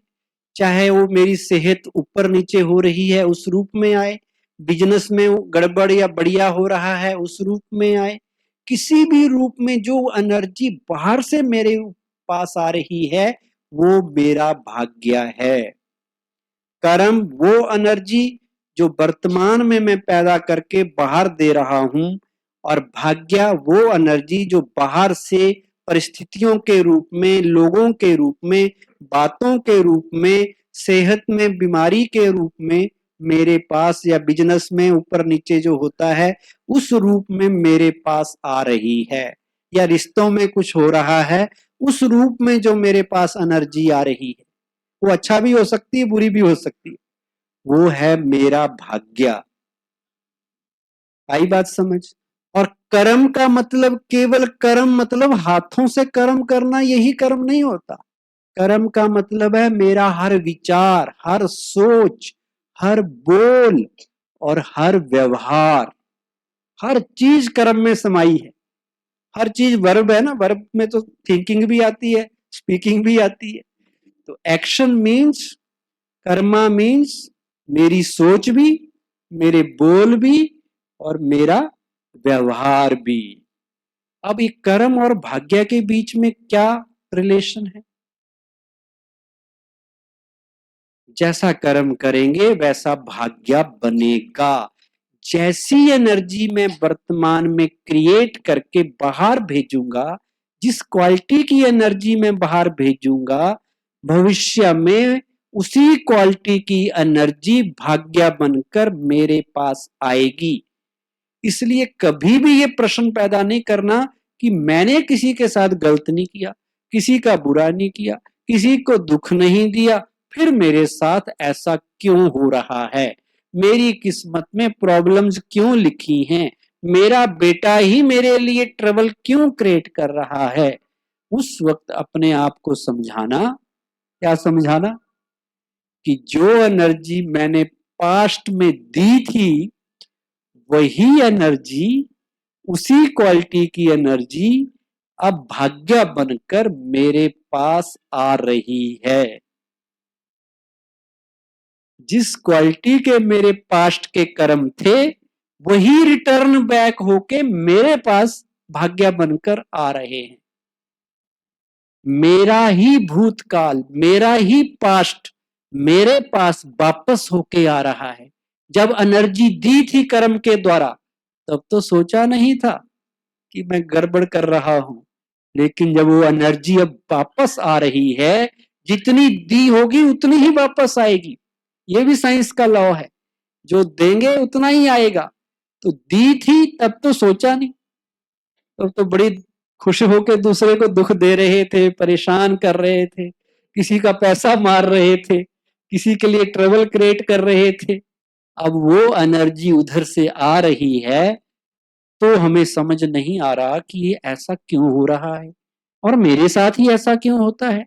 चाहे वो मेरी सेहत ऊपर नीचे हो रही है उस रूप में आए, बिजनेस में गड़बड़ या बढ़िया हो रहा है उस रूप में आए, किसी भी रूप में जो एनर्जी बाहर से मेरे पास आ रही है वो मेरा भाग्य है। कर्म वो एनर्जी जो वर्तमान में मैं पैदा करके बाहर दे रहा हूं, और भाग्य वो एनर्जी जो बाहर से परिस्थितियों के रूप में, लोगों के रूप में, बातों के रूप में, सेहत में बीमारी के रूप में मेरे पास, या बिजनेस में ऊपर नीचे जो होता है उस रूप में मेरे पास आ रही है, या रिश्तों में कुछ हो रहा है उस रूप में जो मेरे पास एनर्जी आ रही है। वो अच्छा भी हो सकती है, बुरी भी हो सकती है, वो है मेरा भाग्य। आई बात समझ? और कर्म का मतलब केवल कर्म मतलब हाथों से कर्म करना, यही कर्म नहीं होता। कर्म का मतलब है मेरा हर विचार, हर सोच, हर बोल और हर व्यवहार, हर चीज कर्म में समाई है। हर चीज वर्ब है ना, वर्ब में तो थिंकिंग भी आती है, स्पीकिंग भी आती है। तो एक्शन मीन्स, कर्मा मीन्स मेरी सोच भी, मेरे बोल भी और मेरा व्यवहार भी। अब ये कर्म और भाग्य के बीच में क्या रिलेशन है? जैसा कर्म करेंगे वैसा भाग्य बनेगा। जैसी एनर्जी मैं वर्तमान में क्रिएट करके बाहर भेजूंगा, जिस क्वालिटी की एनर्जी मैं बाहर भेजूंगा, भविष्य में उसी क्वालिटी की एनर्जी भाग्य बनकर मेरे पास आएगी। इसलिए कभी भी ये प्रश्न पैदा नहीं करना कि मैंने किसी के साथ गलत नहीं किया, किसी का बुरा नहीं किया, किसी को दुख नहीं दिया, फिर मेरे साथ ऐसा क्यों हो रहा है, मेरी किस्मत में प्रॉब्लम्स क्यों लिखी हैं, मेरा बेटा ही मेरे लिए ट्रबल क्यों क्रिएट कर रहा है। उस वक्त अपने आप को समझाना, क्या समझाना? कि जो एनर्जी मैंने पास्ट में दी थी, वही एनर्जी, उसी क्वालिटी की एनर्जी अब भाग्य बनकर मेरे पास आ रही है। जिस क्वालिटी के मेरे पास्ट के कर्म थे वही रिटर्न बैक होके मेरे पास भाग्य बनकर आ रहे हैं। मेरा ही भूतकाल, मेरा ही पास्ट मेरे पास वापस होके आ रहा है। जब एनर्जी दी थी कर्म के द्वारा, तब तो सोचा नहीं था कि मैं गड़बड़ कर रहा हूं, लेकिन जब वो एनर्जी अब वापस आ रही है, जितनी दी होगी उतनी ही वापस आएगी। ये भी साइंस का लॉ है, जो देंगे उतना ही आएगा। तो दी थी तब तो सोचा नहीं, तब तो बड़ी खुश होकर दूसरे को दुख दे रहे थे, परेशान कर रहे थे, किसी का पैसा मार रहे थे, किसी के लिए ट्रबल क्रिएट कर रहे थे। अब वो एनर्जी उधर से आ रही है तो हमें समझ नहीं आ रहा कि ये ऐसा क्यों हो रहा है और मेरे साथ ही ऐसा क्यों होता है।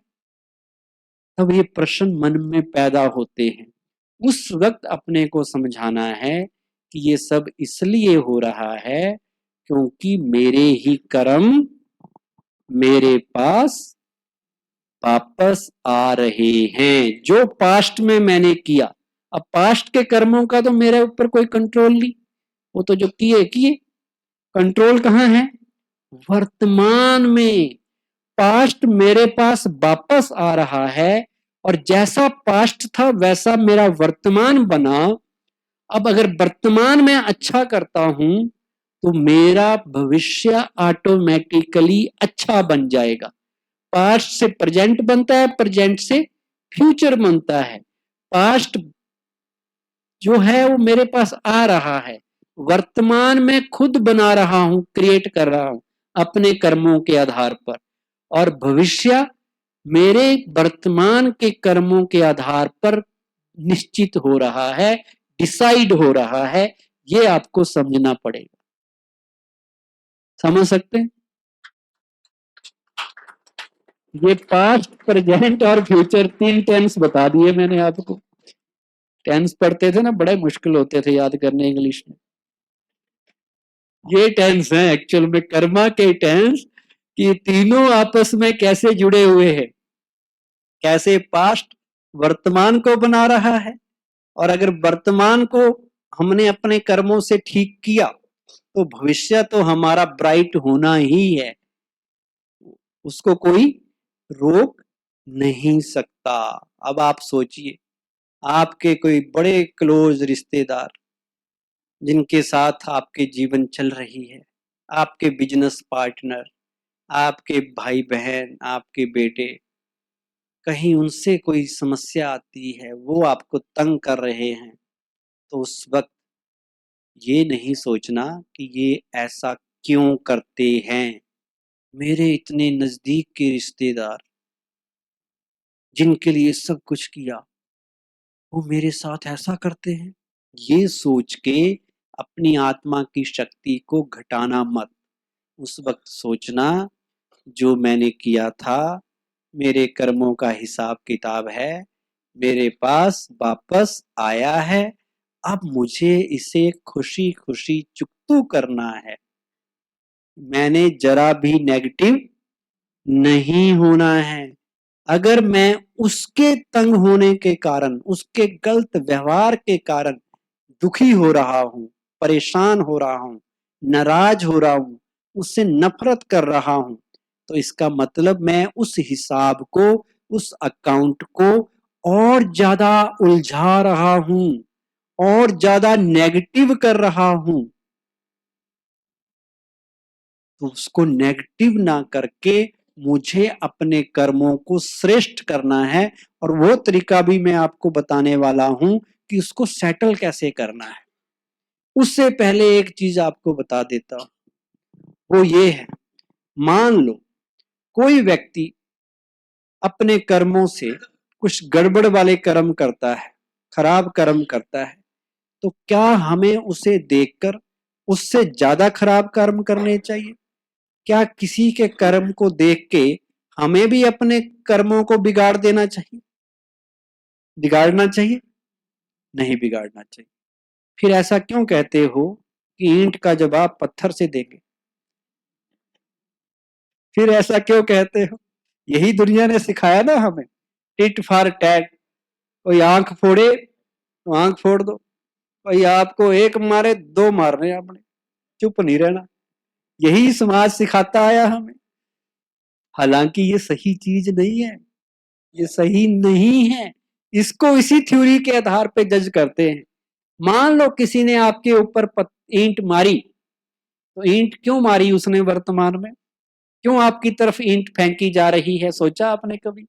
तब ये प्रश्न मन में पैदा होते हैं। उस वक्त अपने को समझाना है कि ये सब इसलिए हो रहा है क्योंकि मेरे ही कर्म मेरे पास वापस आ रहे हैं, जो पास्ट में मैंने किया। अब पास्ट के कर्मों का तो मेरे ऊपर कोई कंट्रोल नहीं, वो तो जो किए किए। कंट्रोल कहाँ है? वर्तमान में। पास्ट मेरे पास वापस आ रहा है, और जैसा पास्ट था वैसा मेरा वर्तमान बना। अब अगर वर्तमान में अच्छा करता हूं तो मेरा भविष्य ऑटोमेटिकली अच्छा बन जाएगा। पास्ट से प्रेजेंट बनता है, प्रेजेंट से फ्यूचर बनता है। पास्ट जो है वो मेरे पास आ रहा है, वर्तमान में खुद बना रहा हूं, क्रिएट कर रहा हूं अपने कर्मों के आधार पर, और भविष्य मेरे वर्तमान के कर्मों के आधार पर निश्चित हो रहा है, डिसाइड हो रहा है। ये आपको समझना पड़ेगा। समझ सकते हैं? ये पास्ट, प्रेजेंट और फ्यूचर 3 टेंस बता दिए मैंने आपको। टेंस पढ़ते थे ना, बड़े मुश्किल होते थे याद करने इंग्लिश में। ये टेंस है एक्चुअल में कर्मा के टेंस, कि तीनों आपस में कैसे जुड़े हुए हैं, कैसे पास्ट वर्तमान को बना रहा है, और अगर वर्तमान को हमने अपने कर्मों से ठीक किया तो भविष्य तो हमारा ब्राइट होना ही है, उसको कोई रोक नहीं सकता। अब आप सोचिए, आपके कोई बड़े क्लोज रिश्तेदार जिनके साथ आपके जीवन चल रही है, आपके बिजनेस पार्टनर, आपके भाई बहन, आपके बेटे, कहीं उनसे कोई समस्या आती है, वो आपको तंग कर रहे हैं, तो उस वक्त ये नहीं सोचना कि ये ऐसा क्यों करते हैं। मेरे इतने नजदीक के रिश्तेदार जिनके लिए सब कुछ किया, वो मेरे साथ ऐसा करते हैं। ये सोच के अपनी आत्मा की शक्ति को घटाना मत। उस वक्त सोचना, जो मैंने किया था, मेरे कर्मों का हिसाब किताब है, मेरे पास वापस आया है, अब मुझे इसे खुशी खुशी चुकतू करना है। मैंने जरा भी नेगेटिव नहीं होना है। अगर मैं उसके तंग होने के कारण, उसके गलत व्यवहार के कारण दुखी हो रहा हूं, परेशान हो रहा हूं, नाराज हो रहा हूं, उससे नफरत कर रहा हूं, तो इसका मतलब मैं उस हिसाब को, उस अकाउंट को और ज्यादा उलझा रहा हूं, और ज्यादा नेगेटिव कर रहा हूं। तो उसको नेगेटिव ना करके मुझे अपने कर्मों को श्रेष्ठ करना है, और वो तरीका भी मैं आपको बताने वाला हूं कि उसको सेटल कैसे करना है। उससे पहले एक चीज आपको बता देता हूं, वो ये है, मान लो कोई व्यक्ति अपने कर्मों से कुछ गड़बड़ वाले कर्म करता है, खराब कर्म करता है, तो क्या हमें उसे देखकर उससे ज्यादा खराब कर्म करने चाहिए? क्या किसी के कर्म को देख के हमें भी अपने कर्मों को बिगाड़ देना चाहिए? बिगाड़ना चाहिए? नहीं बिगाड़ना चाहिए। फिर ऐसा क्यों कहते हो कि ईंट का जवाब पत्थर से देंगे? फिर ऐसा क्यों कहते हो? यही दुनिया ने सिखाया ना हमें, टिट फॉर टैट। कोई आंख फोड़े तो आंख फोड़ दो, कोई आपको एक मारे दो मारने आपने, चुप नहीं रहना। यही समाज सिखाता आया हमें। हालांकि ये सही चीज नहीं है, ये सही नहीं है। इसको इसी थ्योरी के आधार पे जज करते हैं। मान लो किसी ने आपके ऊपर ईंट मारी, तो ईंट क्यों मारी उसने वर्तमान में? क्यों आपकी तरफ ईंट फेंकी जा रही है, सोचा आपने कभी?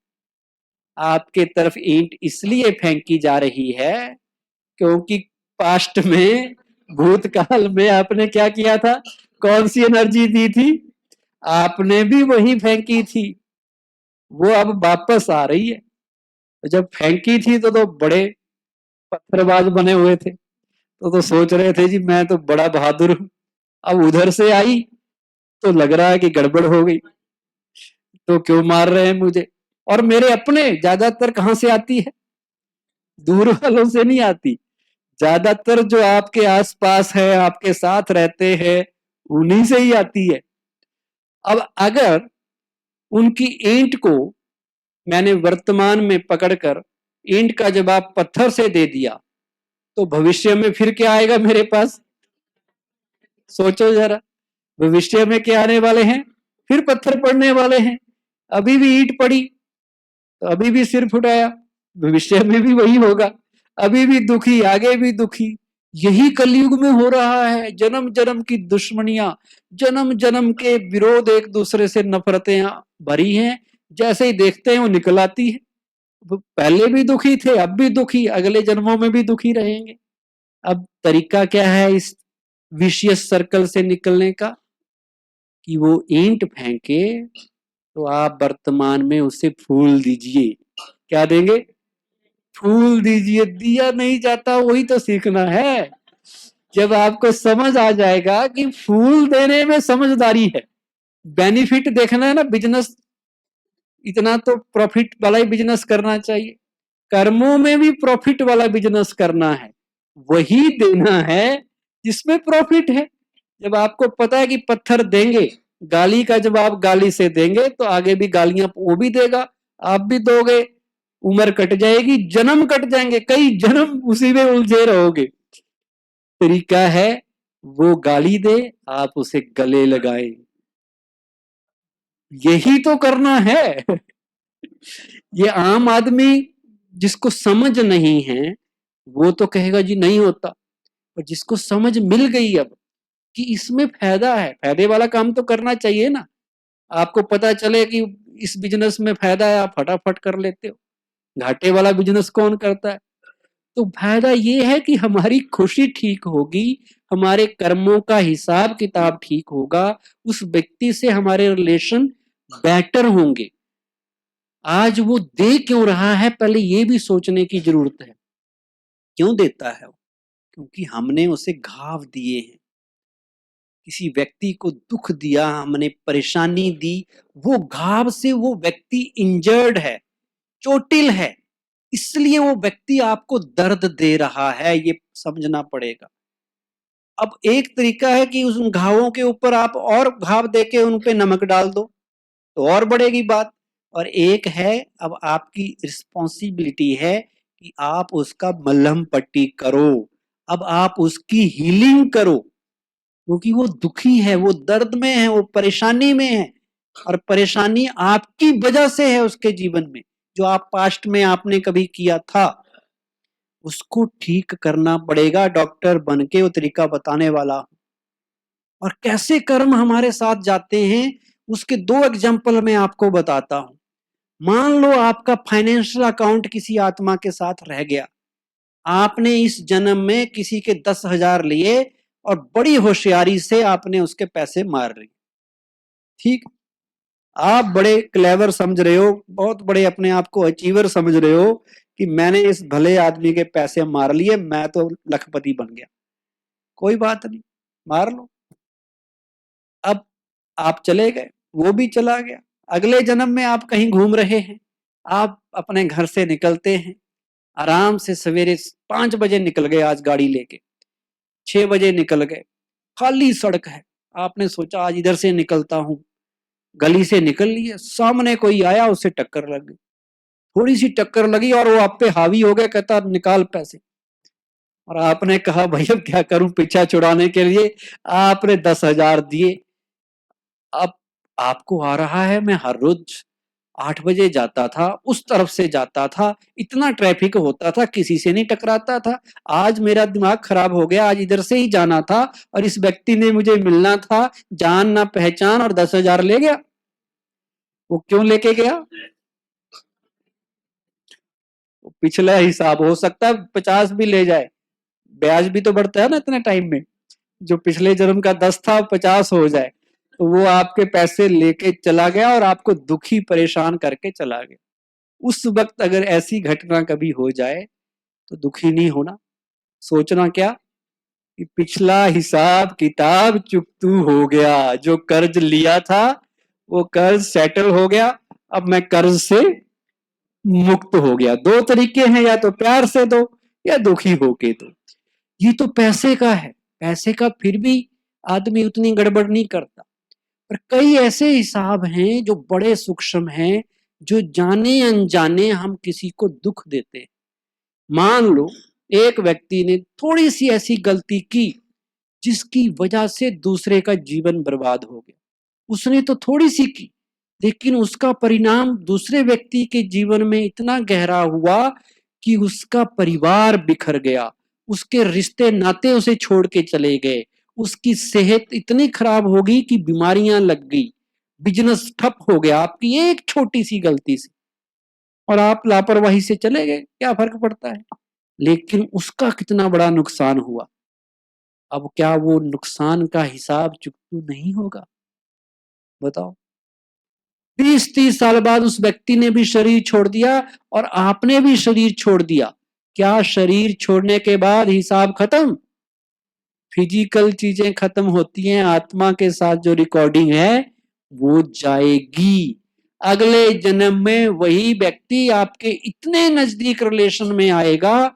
आपके तरफ ईंट इसलिए फेंकी जा रही है क्योंकि पास्ट में, भूतकाल में आपने क्या किया था, कौन सी एनर्जी दी थी, आपने भी वही फेंकी थी, वो अब वापस आ रही है। तो जब फेंकी थी तो बड़े पत्थरबाज बने हुए थे, तो सोच रहे थे जी मैं तो बड़ा बहादुर हूं। अब उधर से आई तो लग रहा है कि गड़बड़ हो गई, तो क्यों मार रहे हैं मुझे? और मेरे अपने ज्यादातर कहां से आती है? दूर वालों से नहीं आती, ज्यादातर जो आपके आसपास है, आपके साथ रहते हैं, उन्हीं से ही आती है। अब अगर उनकी ईंट को मैंने वर्तमान में पकड़कर ईंट का जवाब पत्थर से दे दिया तो भविष्य में फिर क्या आएगा मेरे पास? सोचो जरा, भविष्य में क्या आने वाले हैं? फिर पत्थर पड़ने वाले हैं। अभी भी ईंट पड़ी तो अभी भी सिर फुटाया, भविष्य में भी वही होगा। अभी भी दुखी, आगे भी दुखी। यही कलयुग में हो रहा है। जन्म जन्म की दुश्मनियां, जन्म जन्म के विरोध, एक दूसरे से नफरतें भरी हैं। जैसे ही देखते हैं वो निकल आती है। पहले भी दुखी थे, अब भी दुखी, अगले जन्मों में भी दुखी रहेंगे। अब तरीका क्या है इस विशियस सर्कल से निकलने का? कि वो ईंट फेंके तो आप वर्तमान में उसे फूल दीजिए। क्या देंगे? फूल दीजिए। दिया नहीं जाता, वही तो सीखना है। जब आपको समझ आ जाएगा कि फूल देने में समझदारी है, बेनिफिट देखना है ना, बिजनेस इतना तो प्रॉफिट वाला ही बिजनेस करना चाहिए। कर्मों में भी प्रॉफिट वाला बिजनेस करना है, वही देना है जिसमें प्रॉफिट है। जब आपको पता है कि पत्थर देंगे, गाली का जवाब गाली से देंगे तो आगे भी गालियां वो भी देगा, आप भी दोगे, उम्र कट जाएगी, जन्म कट जाएंगे, कई जन्म उसी में उलझे रहोगे। तरीका है वो गाली दे, आप उसे गले लगाए। यही तो करना है। ये आम आदमी जिसको समझ नहीं है वो तो कहेगा जी नहीं होता, और जिसको समझ मिल गई अब कि इसमें फायदा है, फायदे वाला काम तो करना चाहिए ना। आपको पता चले कि इस बिजनेस में फायदा है, आप फटाफट कर लेते हो। घाटे वाला बिजनेस कौन करता है? तो फायदा ये है कि हमारी खुशी ठीक होगी, हमारे कर्मों का हिसाब किताब ठीक होगा, उस व्यक्ति से हमारे रिलेशन बेटर होंगे। आज वो दे क्यों रहा है, पहले ये भी सोचने की जरूरत है। क्यों देता है वो? क्योंकि हमने उसे घाव दिए हैं, किसी व्यक्ति को दुख दिया, हमने परेशानी दी, वो घाव से वो व्यक्ति इंजर्ड है, चोटिल है, इसलिए वो व्यक्ति आपको दर्द दे रहा है, ये समझना पड़ेगा। अब एक तरीका है कि उन घावों के ऊपर आप और घाव देके उन पे नमक डाल दो तो और बढ़ेगी बात। और एक है, अब आपकी रिस्पॉन्सिबिलिटी है कि आप उसका मलहम पट्टी करो, अब आप उसकी हीलिंग करो, क्योंकि वो दुखी है, वो दर्द में है, वो परेशानी में है, और परेशानी आपकी वजह से है उसके जीवन में, जो आप पास्ट में आपने कभी किया था, उसको ठीक करना पड़ेगा। डॉक्टर बन के वो तरीका बताने वाला। और कैसे कर्म हमारे साथ जाते हैं उसके दो एग्जाम्पल मैं आपको बताता हूं। मान लो आपका फाइनेंशियल अकाउंट किसी आत्मा के साथ रह गया, आपने इस जन्म में किसी के 10,000 लिए और बड़ी होशियारी से आपने उसके पैसे मार लिए। ठीक, आप बड़े क्लेवर समझ रहे हो, बहुत बड़े अपने आप को अचीवर समझ रहे हो कि मैंने इस भले आदमी के पैसे मार लिए, मैं तो लखपति बन गया। कोई बात नहीं, मार लो। अब आप चले गए, वो भी चला गया। अगले जन्म में आप कहीं घूम रहे हैं, आप अपने घर से निकलते हैं, आराम से सवेरे 5 बजे निकल गए, आज गाड़ी लेके 6 बजे निकल गए, खाली सड़क है, आपने सोचा आज इधर से निकलता हूं, गली से निकल लिए, सामने कोई आया, उससे टक्कर लग गई, थोड़ी सी टक्कर लगी और वो आप पे हावी हो गया, कहता निकाल पैसे। और आपने कहा भाई अब क्या करूं पीछा छुड़ाने के लिए, आपने 10,000 दिए। अब आपको आ रहा है, मैं हर रोज 8 बजे जाता था, उस तरफ से जाता था, इतना ट्रैफिक होता था, किसी से नहीं टकराता था, आज मेरा दिमाग खराब हो गया, आज इधर से ही जाना था और इस व्यक्ति ने मुझे मिलना था, जान ना पहचान, और 10,000 ले गया। वो क्यों लेके गया? पिछला हिसाब हो सकता है 50 भी ले जाए, ब्याज भी तो बढ़ता है ना इतने टाइम में, जो पिछले जन्म का 10 था 50 हो जाए, तो वो आपके पैसे लेके चला गया और आपको दुखी परेशान करके चला गया। उस वक्त अगर ऐसी घटना कभी हो जाए तो दुखी नहीं होना, सोचना क्या कि पिछला हिसाब किताब चुकतू हो गया, जो कर्ज लिया था वो कर्ज सेटल हो गया, अब मैं कर्ज से मुक्त हो गया। दो तरीके हैं, या तो प्यार से दो या दुखी होके दो। ये तो पैसे का है, पैसे का फिर भी आदमी उतनी गड़बड़ नहीं करता, पर कई ऐसे हिसाब हैं जो बड़े सूक्ष्म हैं, जो जाने अनजाने हम किसी को दुख देते हैं। मान लो एक व्यक्ति ने थोड़ी सी ऐसी गलती की जिसकी वजह से दूसरे का जीवन बर्बाद हो गया। उसने तो थोड़ी सी की, लेकिन उसका परिणाम दूसरे व्यक्ति के जीवन में इतना गहरा हुआ कि उसका परिवार बिखर गया, उसके रिश्ते नाते उसे छोड़ के चले गए, उसकी सेहत इतनी खराब हो गई कि बीमारियां लग गई, बिजनेस ठप हो गया आपकी एक छोटी सी गलती से, और आप लापरवाही से चले गए, क्या फर्क पड़ता है। लेकिन उसका कितना बड़ा नुकसान हुआ। अब क्या वो नुकसान का हिसाब चुकता नहीं होगा? बताओ। 20-30 साल बाद उस व्यक्ति ने भी शरीर छोड़ दिया और आपने भी शरीर छोड़ दिया। क्या शरीर छोड़ने के बाद हिसाब खत्म? फिजिकल चीजें खत्म होती हैं, आत्मा के साथ जो रिकॉर्डिंग है वो जाएगी। अगले जन्म में वही व्यक्ति आपके इतने नजदीक रिलेशन में आएगा,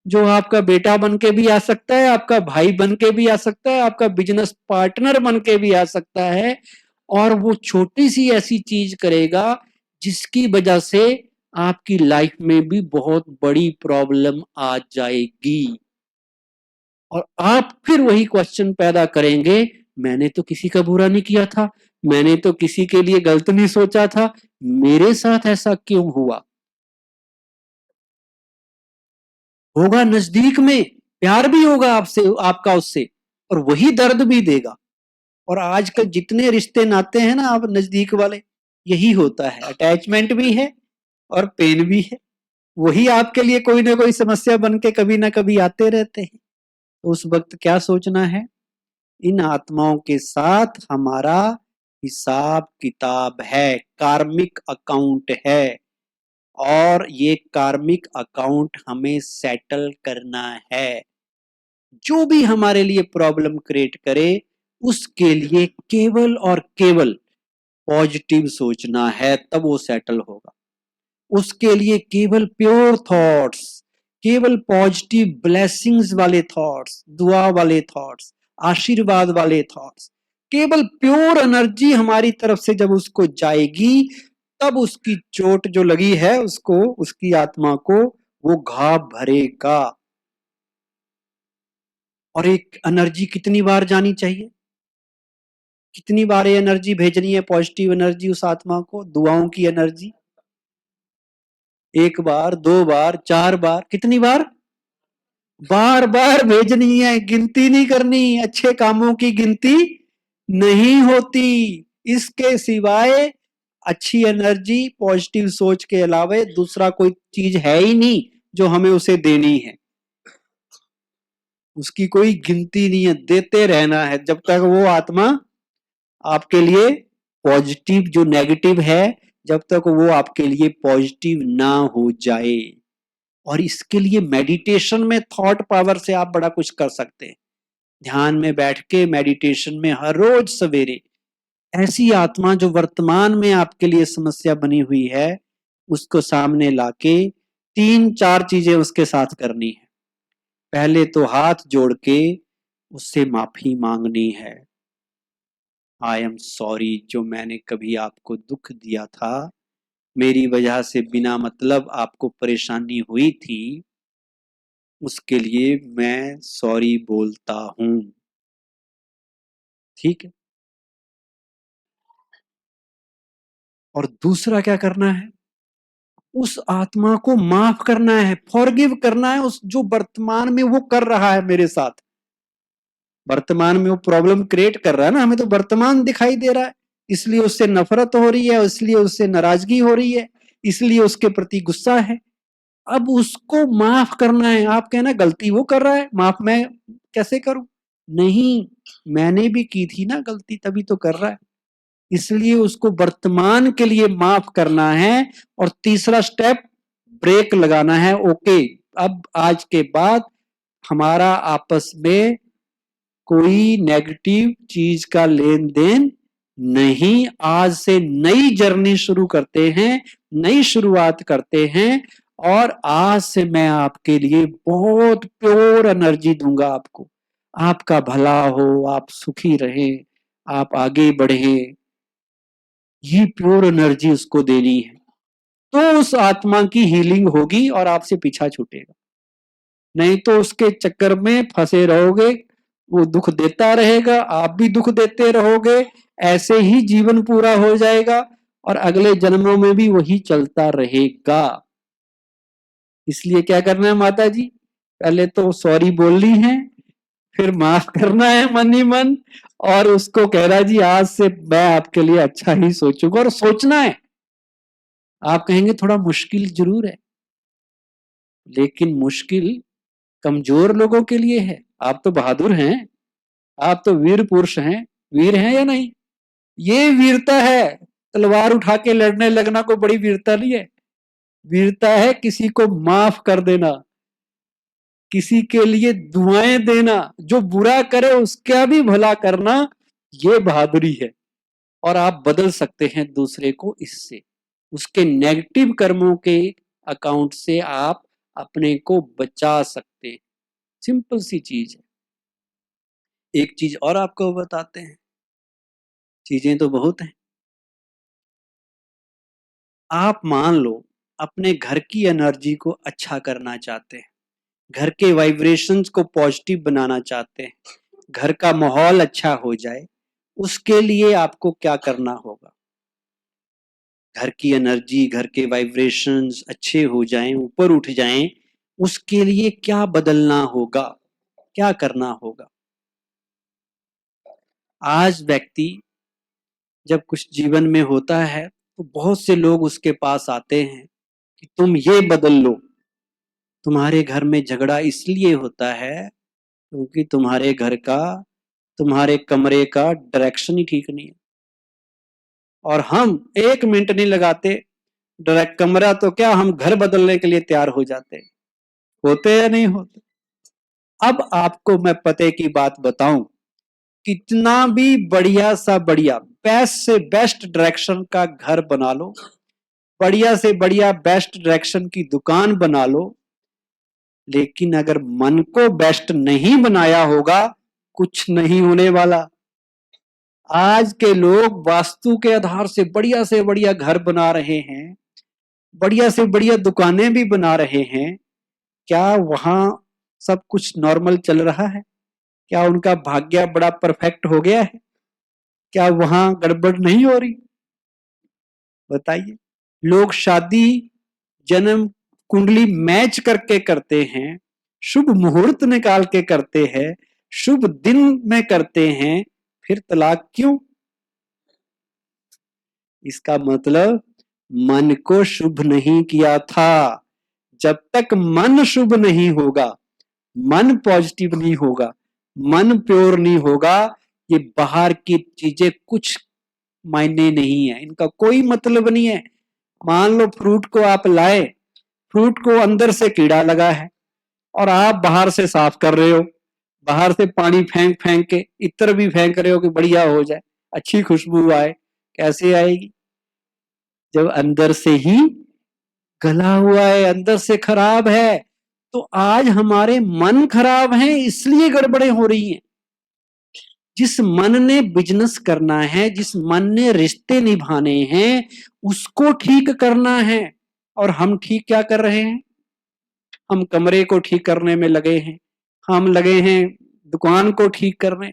जो आपका बेटा बन के भी आ सकता है, आपका भाई बन के भी आ सकता है, आपका बिजनेस पार्टनर बन के भी आ सकता है, और वो छोटी सी ऐसी चीज करेगा जिसकी वजह से आपकी लाइफ में भी बहुत बड़ी प्रॉब्लम आ जाएगी। और आप फिर वही क्वेश्चन पैदा करेंगे, मैंने तो किसी का बुरा नहीं किया था, मैंने तो किसी के लिए गलत नहीं सोचा था, मेरे साथ ऐसा क्यों हुआ? होगा नजदीक में, प्यार भी होगा आपसे, आपका उससे, और वही दर्द भी देगा। और आजकल जितने रिश्ते नाते हैं ना आप नजदीक वाले, यही होता है, अटैचमेंट भी है और पेन भी है। वही आपके लिए कोई ना कोई समस्या बन के कभी ना कभी आते रहते हैं। तो उस वक्त क्या सोचना है? इन आत्माओं के साथ हमारा हिसाब किताब है, कार्मिक अकाउंट है, और ये कार्मिक अकाउंट हमें सेटल करना है। जो भी हमारे लिए प्रॉब्लम क्रिएट करे उसके लिए केवल और केवल पॉजिटिव सोचना है, तब वो सेटल होगा। उसके लिए केवल प्योर थॉट्स, केवल पॉजिटिव ब्लेसिंग्स वाले थॉट्स, दुआ वाले थॉट्स, आशीर्वाद वाले थॉट्स, केवल प्योर एनर्जी हमारी तरफ से जब उसको जाएगी, तब उसकी चोट जो लगी है उसको, उसकी आत्मा को वो घाव भरेगा। और एक एनर्जी कितनी बार जानी चाहिए? कितनी बार ये एनर्जी भेजनी है, पॉजिटिव एनर्जी उस आत्मा को, दुआओं की एनर्जी? 1 बार, 2 बार, 4 बार, कितनी बार? बार बार भेजनी है, गिनती नहीं करनी। अच्छे कामों की गिनती नहीं होती। इसके सिवाय अच्छी एनर्जी, पॉजिटिव सोच के अलावा दूसरा कोई चीज है ही नहीं जो हमें उसे देनी है। उसकी कोई गिनती नहीं है, देते रहना है जब तक वो आत्मा आपके लिए पॉजिटिव, जो नेगेटिव है, जब तक वो आपके लिए पॉजिटिव ना हो जाए। और इसके लिए मेडिटेशन में थॉट पावर से आप बड़ा कुछ कर सकते हैं। ध्यान में बैठ के मेडिटेशन में हर रोज सवेरे ऐसी आत्मा जो वर्तमान में आपके लिए समस्या बनी हुई है, उसको सामने लाके 3-4 चीजें उसके साथ करनी है। पहले तो हाथ जोड़ के उससे माफी मांगनी है। आई एम सॉरी, जो मैंने कभी आपको दुख दिया था, मेरी वजह से बिना मतलब आपको परेशानी हुई थी, उसके लिए मैं सॉरी बोलता हूं। ठीक है। और दूसरा क्या करना है? उस आत्मा को माफ करना है, फॉरगिव करना है, उस जो वर्तमान में वो कर रहा है मेरे साथ। वर्तमान में वो प्रॉब्लम क्रिएट कर रहा है ना, हमें तो वर्तमान दिखाई दे रहा है, इसलिए उससे नफरत हो रही है, इसलिए उससे नाराजगी हो रही है, इसलिए उसके प्रति गुस्सा है। अब उसको माफ करना है। आप कहना गलती वो कर रहा है, माफ मैं कैसे करूं? नहीं, मैंने भी की थी ना गलती, तभी तो कर रहा है। इसलिए उसको वर्तमान के लिए माफ करना है। और तीसरा स्टेप, ब्रेक लगाना है। ओके, अब आज के बाद हमारा आपस में कोई नेगेटिव चीज का लेन देन नहीं। आज से नई जर्नी शुरू करते हैं, नई शुरुआत करते हैं, और आज से मैं आपके लिए बहुत प्योर एनर्जी दूंगा आपको। आपका भला हो, आप सुखी रहें, आप आगे बढ़ें, ये प्योर एनर्जी उसको देनी है, तो उस आत्मा की हीलिंग होगी और आपसे पीछा छूटेगा। नहीं तो उसके चक्कर में फंसे रहोगे, वो दुख देता रहेगा, आप भी दुख देते रहोगे, ऐसे ही जीवन पूरा हो जाएगा और अगले जन्मों में भी वही चलता रहेगा। इसलिए क्या करना है माता जी, पहले तो सॉरी बोलनी है, फिर माफ करना है मन ही मन, और उसको कहना जी आज से मैं आपके लिए अच्छा ही सोचूंगा, और सोचना है। आप कहेंगे थोड़ा मुश्किल जरूर है, लेकिन मुश्किल कमजोर लोगों के लिए है। आप तो बहादुर हैं, आप तो वीर पुरुष हैं, वीर हैं या नहीं? ये वीरता है, तलवार उठा के लड़ने लगना कोई बड़ी वीरता नहीं है। वीरता है किसी को माफ कर देना, किसी के लिए दुआएं देना, जो बुरा करे उसका भी भला करना, ये बहादुरी है। और आप बदल सकते हैं दूसरे को इससे, उसके नेगेटिव कर्मों के अकाउंट से आप अपने को बचा सकते हैं। सिंपल सी चीज है। एक चीज और आपको बताते हैं, चीजें तो बहुत हैं। आप मान लो अपने घर की एनर्जी को अच्छा करना चाहते हैं, घर के वाइब्रेशंस को पॉजिटिव बनाना चाहते हैं, घर का माहौल अच्छा हो जाए, उसके लिए आपको क्या करना होगा? घर की एनर्जी, घर के वाइब्रेशंस अच्छे हो जाएं, ऊपर उठ जाएं, उसके लिए क्या बदलना होगा, क्या करना होगा? आज व्यक्ति जब कुछ जीवन में होता है तो बहुत से लोग उसके पास आते हैं कि तुम ये बदल लो। तुम्हारे घर में झगड़ा इसलिए होता है क्योंकि तुम्हारे घर का, तुम्हारे कमरे का डायरेक्शन ही ठीक नहीं है। और हम 1 मिनट नहीं लगाते, डायरेक्ट कमरा तो क्या, हम घर बदलने के लिए तैयार हो जाते। होते या नहीं होते? अब आपको मैं पते की बात बताऊं, कितना भी बढ़िया सा बढ़िया, बेस्ट से बेस्ट डायरेक्शन का घर बना लो, बढ़िया से बढ़िया बेस्ट डायरेक्शन की दुकान बना लो, लेकिन अगर मन को बेस्ट नहीं बनाया होगा, कुछ नहीं होने वाला। आज के लोग वास्तु के आधार से बढ़िया घर बना रहे हैं, बढ़िया से बढ़िया दुकानें भी बना रहे हैं। क्या वहां सब कुछ नॉर्मल चल रहा है? क्या उनका भाग्य बड़ा परफेक्ट हो गया है? क्या वहां गड़बड़ नहीं हो रही? बताइए। लोग शादी जन्म कुंडली मैच करके करते हैं, शुभ मुहूर्त निकाल के करते हैं, शुभ दिन में करते हैं, फिर तलाक क्यों? इसका मतलब मन को शुभ नहीं किया था। जब तक मन शुभ नहीं होगा, मन पॉजिटिव नहीं होगा, मन प्योर नहीं होगा, ये बाहर की चीजें कुछ मायने नहीं है, इनका कोई मतलब नहीं है। मान लो फ्रूट को आप लाए, फ्रूट को अंदर से कीड़ा लगा है और आप बाहर से साफ कर रहे हो, बाहर से पानी फेंक फेंक के इत्र भी फेंक रहे हो कि बढ़िया हो जाए, अच्छी खुशबू आए। कैसे आएगी जब अंदर से ही गला हुआ है, अंदर से खराब है? तो आज हमारे मन खराब हैं, इसलिए गड़बड़ें हो रही हैं। जिस मन ने बिजनेस करना है, जिस मन ने रिश्ते निभाने हैं, उसको ठीक करना है। और हम ठीक क्या कर रहे हैं? हम कमरे को ठीक करने में लगे हैं, हम लगे हैं दुकान को ठीक करने,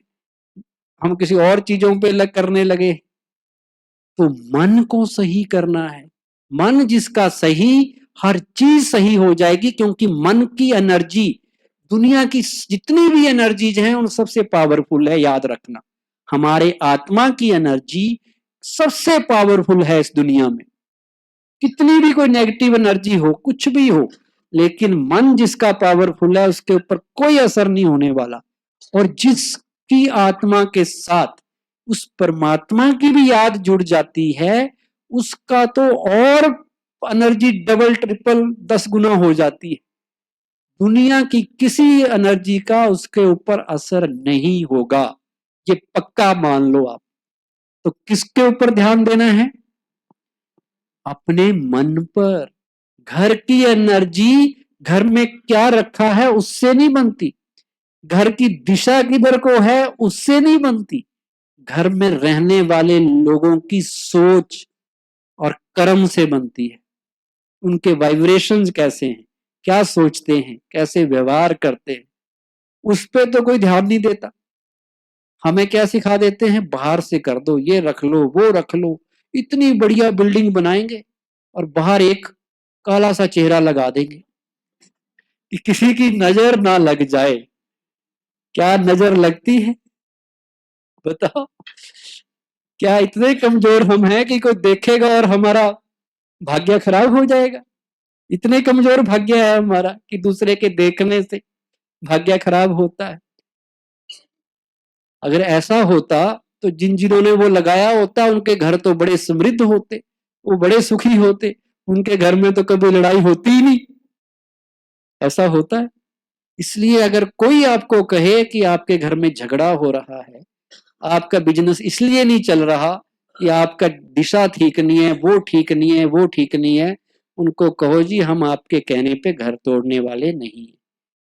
हम किसी और चीजों पे करने लगे। तो मन को सही करना है। मन जिसका सही, हर चीज सही हो जाएगी, क्योंकि मन की एनर्जी दुनिया की जितनी भी एनर्जीज हैं उन सबसे पावरफुल है। याद रखना, हमारे आत्मा की एनर्जी सबसे पावरफुल है इस दुनिया में। कितनी भी कोई नेगेटिव एनर्जी हो, कुछ भी हो, लेकिन मन जिसका पावरफुल है उसके ऊपर कोई असर नहीं होने वाला। और जिसकी आत्मा के साथ उस परमात्मा की भी याद जुड़ जाती है, उसका तो और एनर्जी डबल ट्रिपल 10 गुना हो जाती है। दुनिया की किसी एनर्जी का उसके ऊपर असर नहीं होगा, ये पक्का मान लो आप। तो किसके ऊपर ध्यान देना है? अपने मन पर। घर की एनर्जी घर में क्या रखा है उससे नहीं बनती, घर की दिशा किधर को है उससे नहीं बनती, घर में रहने वाले लोगों की सोच और कर्म से बनती है। उनके वाइब्रेशंस कैसे हैं, क्या सोचते हैं, कैसे व्यवहार करते हैं, उस पे तो कोई ध्यान नहीं देता। हमें क्या सिखा देते हैं, बाहर से कर दो, ये रख लो, वो रख लो, इतनी बढ़िया बिल्डिंग बनाएंगे और बाहर एक काला सा चेहरा लगा देंगे कि किसी की नजर ना लग जाए। क्या नजर लगती है, बताओ? क्या इतने कमजोर हम हैं कि कोई देखेगा और हमारा भाग्य खराब हो जाएगा? इतने कमजोर भाग्य है हमारा कि दूसरे के देखने से भाग्य खराब होता है। अगर ऐसा होता तो जिन्होंने वो लगाया होता उनके घर तो बड़े समृद्ध होते, वो बड़े सुखी होते, उनके घर में तो कभी लड़ाई होती ही नहीं। ऐसा होता है। इसलिए अगर कोई आपको कहे कि आपके घर में झगड़ा हो रहा है, आपका बिजनेस इसलिए नहीं चल रहा कि आपका दिशा ठीक नहीं है, वो ठीक नहीं है, वो ठीक नहीं है, उनको कहो जी हम आपके कहने पे घर तोड़ने वाले नहीं है।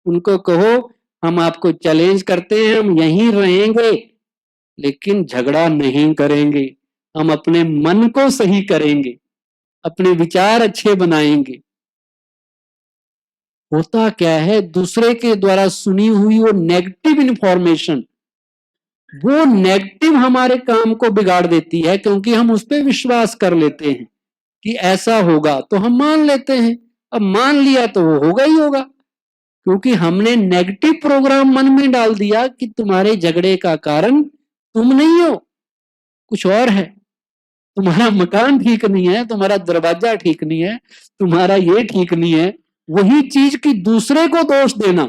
उनको कहो हम आपको चैलेंज करते हैं, हम यहीं रहेंगे लेकिन झगड़ा नहीं करेंगे, हम अपने मन को सही करेंगे, अपने विचार अच्छे बनाएंगे। होता क्या है, दूसरे के द्वारा सुनी हुई वो नेगेटिव इंफॉर्मेशन, वो नेगेटिव हमारे काम को बिगाड़ देती है, क्योंकि हम उस पर विश्वास कर लेते हैं कि ऐसा होगा तो हम मान लेते हैं। अब मान लिया तो वो होगा ही होगा, क्योंकि हमने नेगेटिव प्रोग्राम मन में डाल दिया कि तुम्हारे झगड़े का कारण तुम नहीं हो, कुछ और है। तुम्हारा मकान ठीक नहीं है, तुम्हारा दरवाजा ठीक नहीं है, तुम्हारा ये ठीक नहीं है। वही चीज की दूसरे को दोष देना,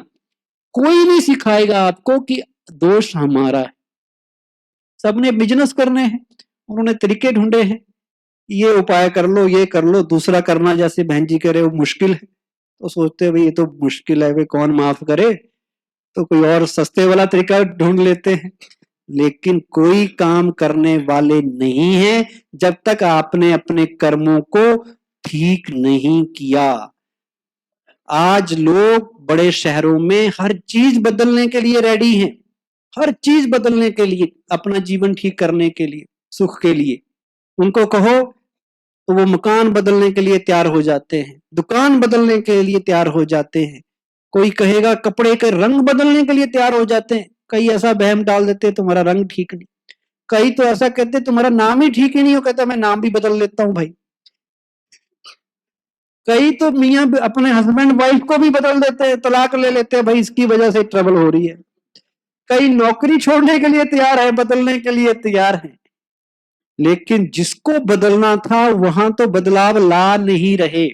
कोई नहीं सिखाएगा आपको कि दोष हमारा है। सबने बिजनेस करने हैं, उन्होंने तरीके ढूंढे हैं, ये उपाय कर लो, ये कर लो, दूसरा करना जैसे बहन जी कह रहे वो मुश्किल है, तो सोचते हैं भाई ये तो मुश्किल है, भाई कौन माफ करे, तो कोई और सस्ते वाला तरीका ढूंढ लेते हैं। लेकिन कोई काम करने वाले नहीं है जब तक आपने अपने कर्मों को ठीक नहीं किया। आज लोग बड़े शहरों में हर चीज बदलने के लिए रेडी हैं, हर चीज बदलने के लिए, अपना जीवन ठीक करने के लिए, सुख के लिए। उनको कहो तो वो मकान बदलने के लिए तैयार हो जाते हैं, दुकान बदलने के लिए तैयार हो जाते हैं। कोई कहेगा कपड़े के रंग बदलने के लिए तैयार हो जाते हैं। कई ऐसा बहम डाल देते तुम्हारा रंग ठीक नहीं, कई तो ऐसा कहते तुम्हारा नाम ही ठीक ही नहीं हो, कहता मैं नाम भी बदल लेता हूं भाई। कई तो मियां अपने हस्बैंड वाइफ को भी बदल देते हैं, तलाक ले लेते हैं, भाई इसकी वजह से ट्रबल हो रही है। कई नौकरी छोड़ने के लिए तैयार है, बदलने के लिए तैयार है। लेकिन जिसको बदलना था वहां तो बदलाव ला नहीं रहे,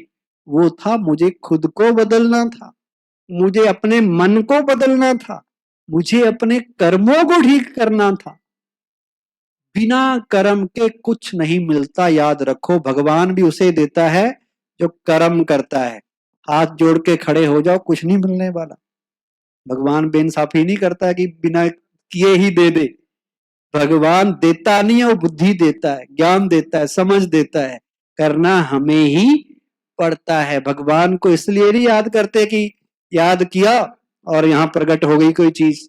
वो था मुझे खुद को बदलना था, मुझे अपने मन को बदलना था, मुझे अपने कर्मों को ठीक करना था। बिना कर्म के कुछ नहीं मिलता, याद रखो। भगवान भी उसे देता है जो कर्म करता है। हाथ जोड़ के खड़े हो जाओ, कुछ नहीं मिलने वाला। भगवान बेइंसाफी नहीं करता कि बिना किए ही दे दे। भगवान देता नहीं है, वो बुद्धि देता है, ज्ञान देता है, समझ देता है। करना हमें ही पड़ता है। भगवान को इसलिए नहीं याद करते कि याद किया और यहां प्रकट हो गई कोई चीज।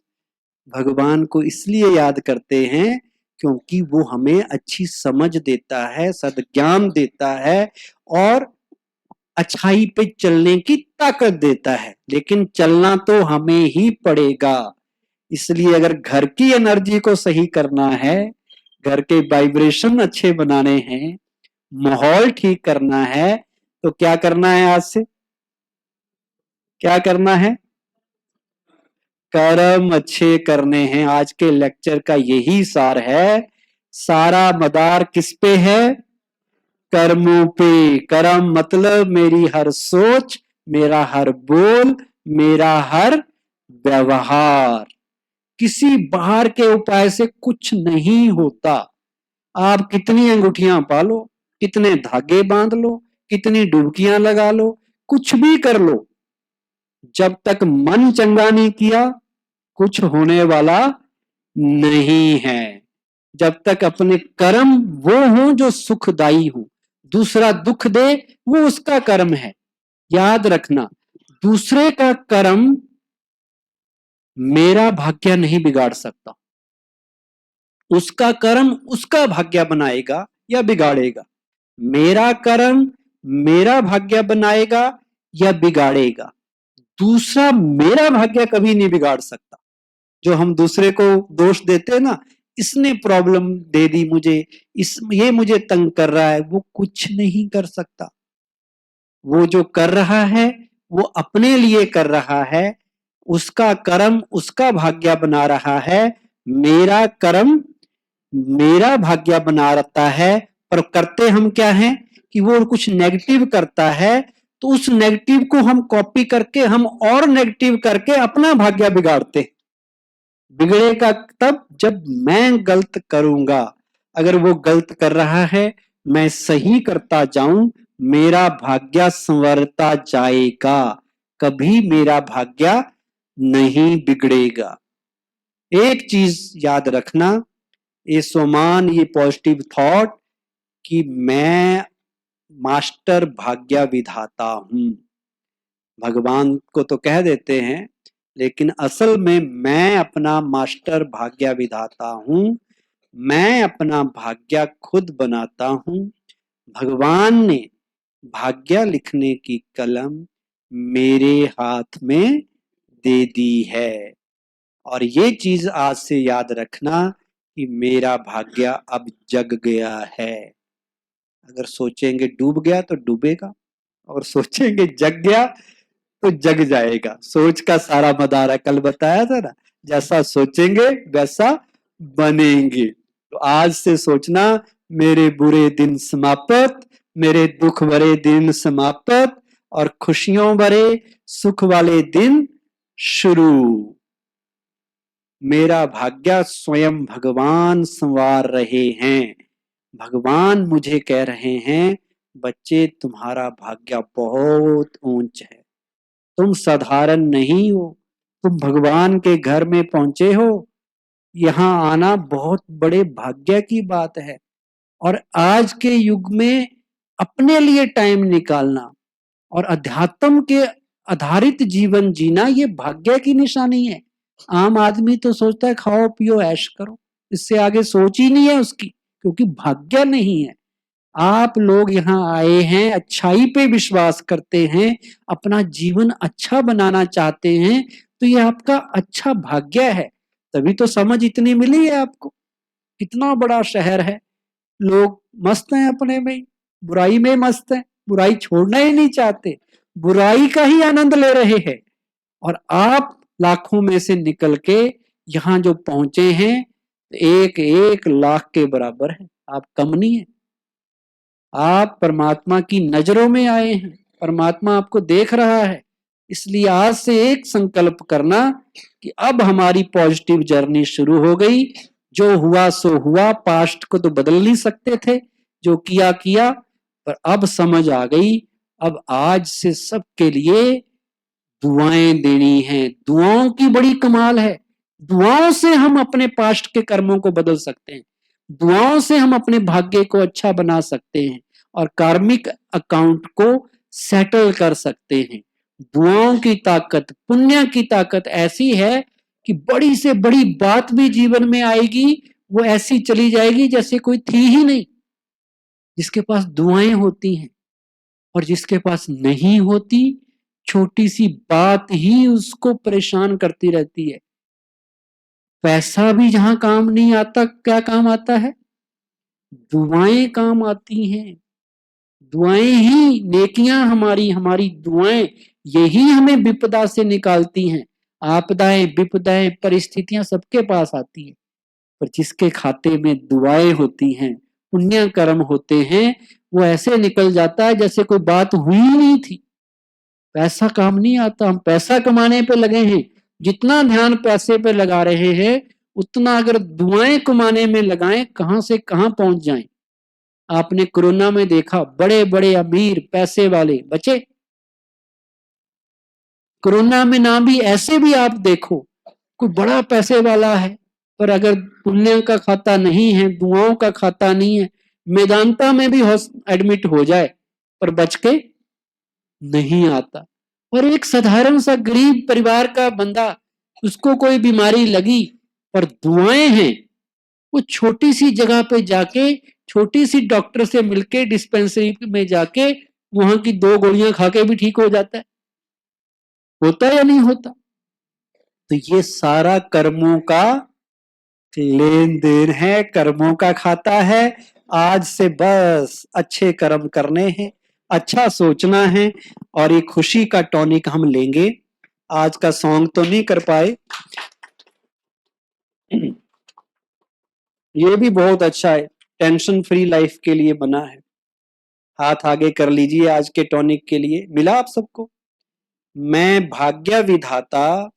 भगवान को इसलिए याद करते हैं क्योंकि वो हमें अच्छी समझ देता है, सद्ज्ञान देता है और अच्छाई पे चलने की ताकत देता है। लेकिन चलना तो हमें ही पड़ेगा। इसलिए अगर घर की एनर्जी को सही करना है, घर के वाइब्रेशन अच्छे बनाने हैं, माहौल ठीक करना है, तो क्या करना है? आज से क्या करना है? कर्म अच्छे करने हैं। आज के लेक्चर का यही सार है। सारा मदार किस पे है? कर्मों पे। कर्म मतलब मेरी हर सोच, मेरा हर बोल, मेरा हर व्यवहार। किसी बाहर के उपाय से कुछ नहीं होता। आप कितनी अंगूठियां पालो, कितने धागे बांध लो, कितनी डुबकियां लगा लो, कुछ भी कर लो, जब तक मन चंगा नहीं किया कुछ होने वाला नहीं है। जब तक अपने कर्म वो हो जो सुखदाई हो, दूसरा दुख दे वो उसका कर्म है। याद रखना, दूसरे का कर्म मेरा भाग्य नहीं बिगाड़ सकता। उसका कर्म उसका भाग्य बनाएगा या बिगाड़ेगा। मेरा कर्म मेरा भाग्य बनाएगा या बिगाड़ेगा। दूसरा मेरा भाग्य कभी नहीं बिगाड़ सकता। जो हम दूसरे को दोष देते हैं ना, इसने प्रॉब्लम दे दी मुझे, ये मुझे तंग कर रहा है, वो कुछ नहीं कर सकता। वो जो कर रहा है वो अपने लिए कर रहा है, उसका कर्म उसका भाग्य बना रहा है। मेरा कर्म मेरा भाग्य बना रहता है, पर करते हम क्या हैं कि वो कुछ नेगेटिव करता है तो उस नेगेटिव को हम कॉपी करके हम और नेगेटिव करके अपना भाग्य बिगाड़ते। बिगड़ेगा तब जब मैं गलत करूंगा। अगर वो गलत कर रहा है, मैं सही करता जाऊं, मेरा भाग्य संवरता जाएगा, कभी मेरा भाग्य नहीं बिगड़ेगा। एक चीज याद रखना, ये सोमान, ये पॉजिटिव थॉट कि मैं मास्टर भाग्य विधाता हूं। भगवान को तो कह देते हैं, लेकिन असल में मैं अपना मास्टर भाग्य विधाता हूं। मैं अपना भाग्य खुद बनाता हूं। भगवान ने भाग्य लिखने की कलम मेरे हाथ में दे दी है। और ये चीज आज से याद रखना कि मेरा भाग्य अब जग गया है। अगर सोचेंगे डूब गया तो डूबेगा, और सोचेंगे जग गया तो जग जाएगा। सोच का सारा मदार है, कल बताया था ना, जैसा सोचेंगे वैसा बनेंगे। तो आज से सोचना, मेरे बुरे दिन समाप्त, मेरे दुख भरे दिन समाप्त, और खुशियों भरे सुख वाले दिन शुरू। मेरा भाग्य स्वयं भगवान संवार रहे हैं। भगवान मुझे कह रहे हैं, बच्चे तुम्हारा भाग्य बहुत ऊंच है, तुम साधारण नहीं हो, तुम भगवान के घर में पहुंचे हो। यहाँ आना बहुत बड़े भाग्य की बात है। और आज के युग में अपने लिए टाइम निकालना और अध्यात्म के आधारित जीवन जीना, ये भाग्य की निशानी है। आम आदमी तो सोचता है खाओ पियो ऐश करो, इससे आगे सोच ही नहीं है उसकी, क्योंकि भाग्य नहीं है। आप लोग यहाँ आए हैं, अच्छाई पे विश्वास करते हैं, अपना जीवन अच्छा बनाना चाहते हैं, तो ये आपका अच्छा भाग्य है। तभी तो समझ इतनी मिली है आपको। कितना बड़ा शहर है, लोग मस्त हैं अपने में, बुराई में मस्त हैं, बुराई छोड़ना ही नहीं चाहते, बुराई का ही आनंद ले रहे हैं। और आप लाखों में से निकल के यहाँ जो पहुंचे हैं, एक एक लाख के बराबर है। आप कम नहीं है। आप परमात्मा की नजरों में आए हैं, परमात्मा आपको देख रहा है। इसलिए आज से एक संकल्प करना कि अब हमारी पॉजिटिव जर्नी शुरू हो गई। जो हुआ सो हुआ, पास्ट को तो बदल नहीं सकते थे, जो किया किया, पर अब समझ आ गई। अब आज से सबके लिए दुआएं देनी है। दुआओं की बड़ी कमाल है। दुआओं से हम अपने पास्ट के कर्मों को बदल सकते हैं। दुआओं से हम अपने भाग्य को अच्छा बना सकते हैं और कार्मिक अकाउंट को सेटल कर सकते हैं। दुआओं की ताकत, पुण्य की ताकत ऐसी है कि बड़ी से बड़ी बात भी जीवन में आएगी, वो ऐसी चली जाएगी जैसे कोई थी ही नहीं। जिसके पास दुआएं होती हैं और जिसके पास नहीं होती, छोटी सी बात ही उसको परेशान करती रहती है। पैसा भी जहां काम नहीं आता, क्या काम आता है? दुआएं काम आती हैं। दुआएं ही नेकियां, हमारी हमारी दुआएं यही हमें विपदा से निकालती हैं। आपदाएं, विपदाएं, परिस्थितियां सबके पास आती हैं, पर जिसके खाते में दुआएं होती हैं, पुण्य कर्म होते हैं, वो ऐसे निकल जाता है जैसे कोई बात हुई नहीं थी। पैसा काम नहीं आता, हम पैसा कमाने पे लगे हैं। जितना ध्यान पैसे पे लगा रहे हैं, उतना अगर दुआएं कमाने में लगाएं, कहां से कहां पहुंच जाएं। आपने कोरोना में देखा, बड़े बड़े अमीर पैसे वाले बचे। कोरोना में ना भी ऐसे भी आप देखो, कोई बड़ा पैसे वाला है, पर अगर पुण्य का खाता नहीं है, दुआओं का खाता नहीं है, मेदांता में भी एडमिट हो जाए, पर बच के नहीं आता। और एक साधारण सा गरीब परिवार का बंदा, उसको कोई बीमारी लगी, पर दुआएं हैं, वो छोटी सी जगह पे जाके, छोटी सी डॉक्टर से मिलके, डिस्पेंसरी में जाके वहां की 2 गोलियां खा के भी ठीक हो जाता है। होता या नहीं होता? तो ये सारा कर्मों का लेन देन है, कर्मों का खाता है। आज से बस अच्छे कर्म करने हैं, अच्छा सोचना है, और ये खुशी का टॉनिक हम लेंगे। आज का सॉन्ग तो नहीं कर पाए, ये भी बहुत अच्छा है, टेंशन फ्री लाइफ के लिए बना है। हाथ आगे कर लीजिए आज के टॉनिक के लिए। मिला आप सबको? मैं भाग्य विधाता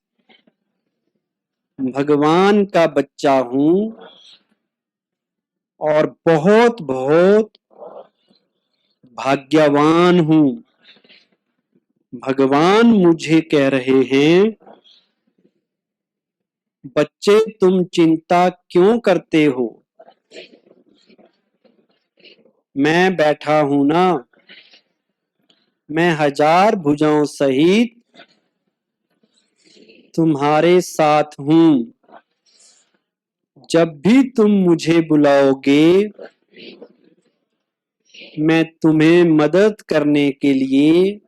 भगवान का बच्चा हूं, और बहुत बहुत भाग्यवान हूं। भगवान मुझे कह रहे हैं, बच्चे तुम चिंता क्यों करते हो? मैं बैठा हूं ना, मैं 1000 भुजाओं सहित तुम्हारे साथ हूं। जब भी तुम मुझे बुलाओगे, मैं तुम्हें मदद करने के लिए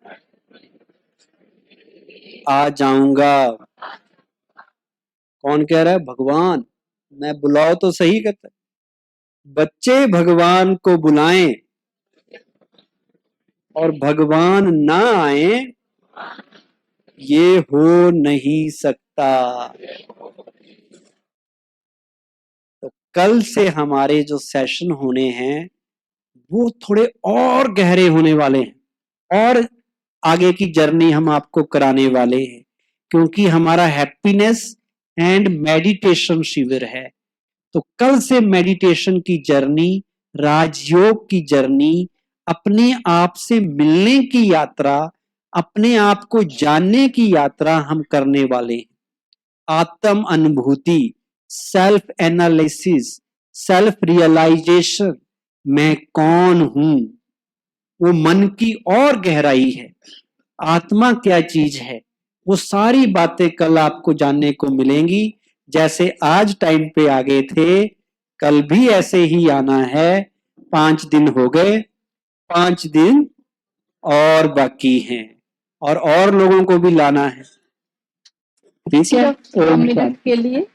आ जाऊंगा। कौन कह रहा है? भगवान। मैं बुलाओ तो सही कहता है। बच्चे भगवान को बुलाएं और भगवान ना आए, ये हो नहीं सकता। तो कल से हमारे जो सेशन होने हैं वो थोड़े और गहरे होने वाले हैं, और आगे की जर्नी हम आपको कराने वाले हैं, क्योंकि हमारा हैप्पीनेस एंड मेडिटेशन शिविर है। तो कल से मेडिटेशन की जर्नी, राजयोग की जर्नी, अपने आप से मिलने की यात्रा, अपने आप को जानने की यात्रा हम करने वाले हैं। आत्म अनुभूति, सेल्फ एनालिसिस, सेल्फ रियलाइजेशन, मैं कौन हूं, वो मन की और गहराई है। आत्मा क्या चीज है, वो सारी बातें कल आपको जानने को मिलेंगी। जैसे आज टाइम पे आ गए थे, कल भी ऐसे ही आना है। 5 दिन हो गए, 5 दिन और बाकी हैं, और लोगों को भी लाना है। ठीक है? मिनट के लिए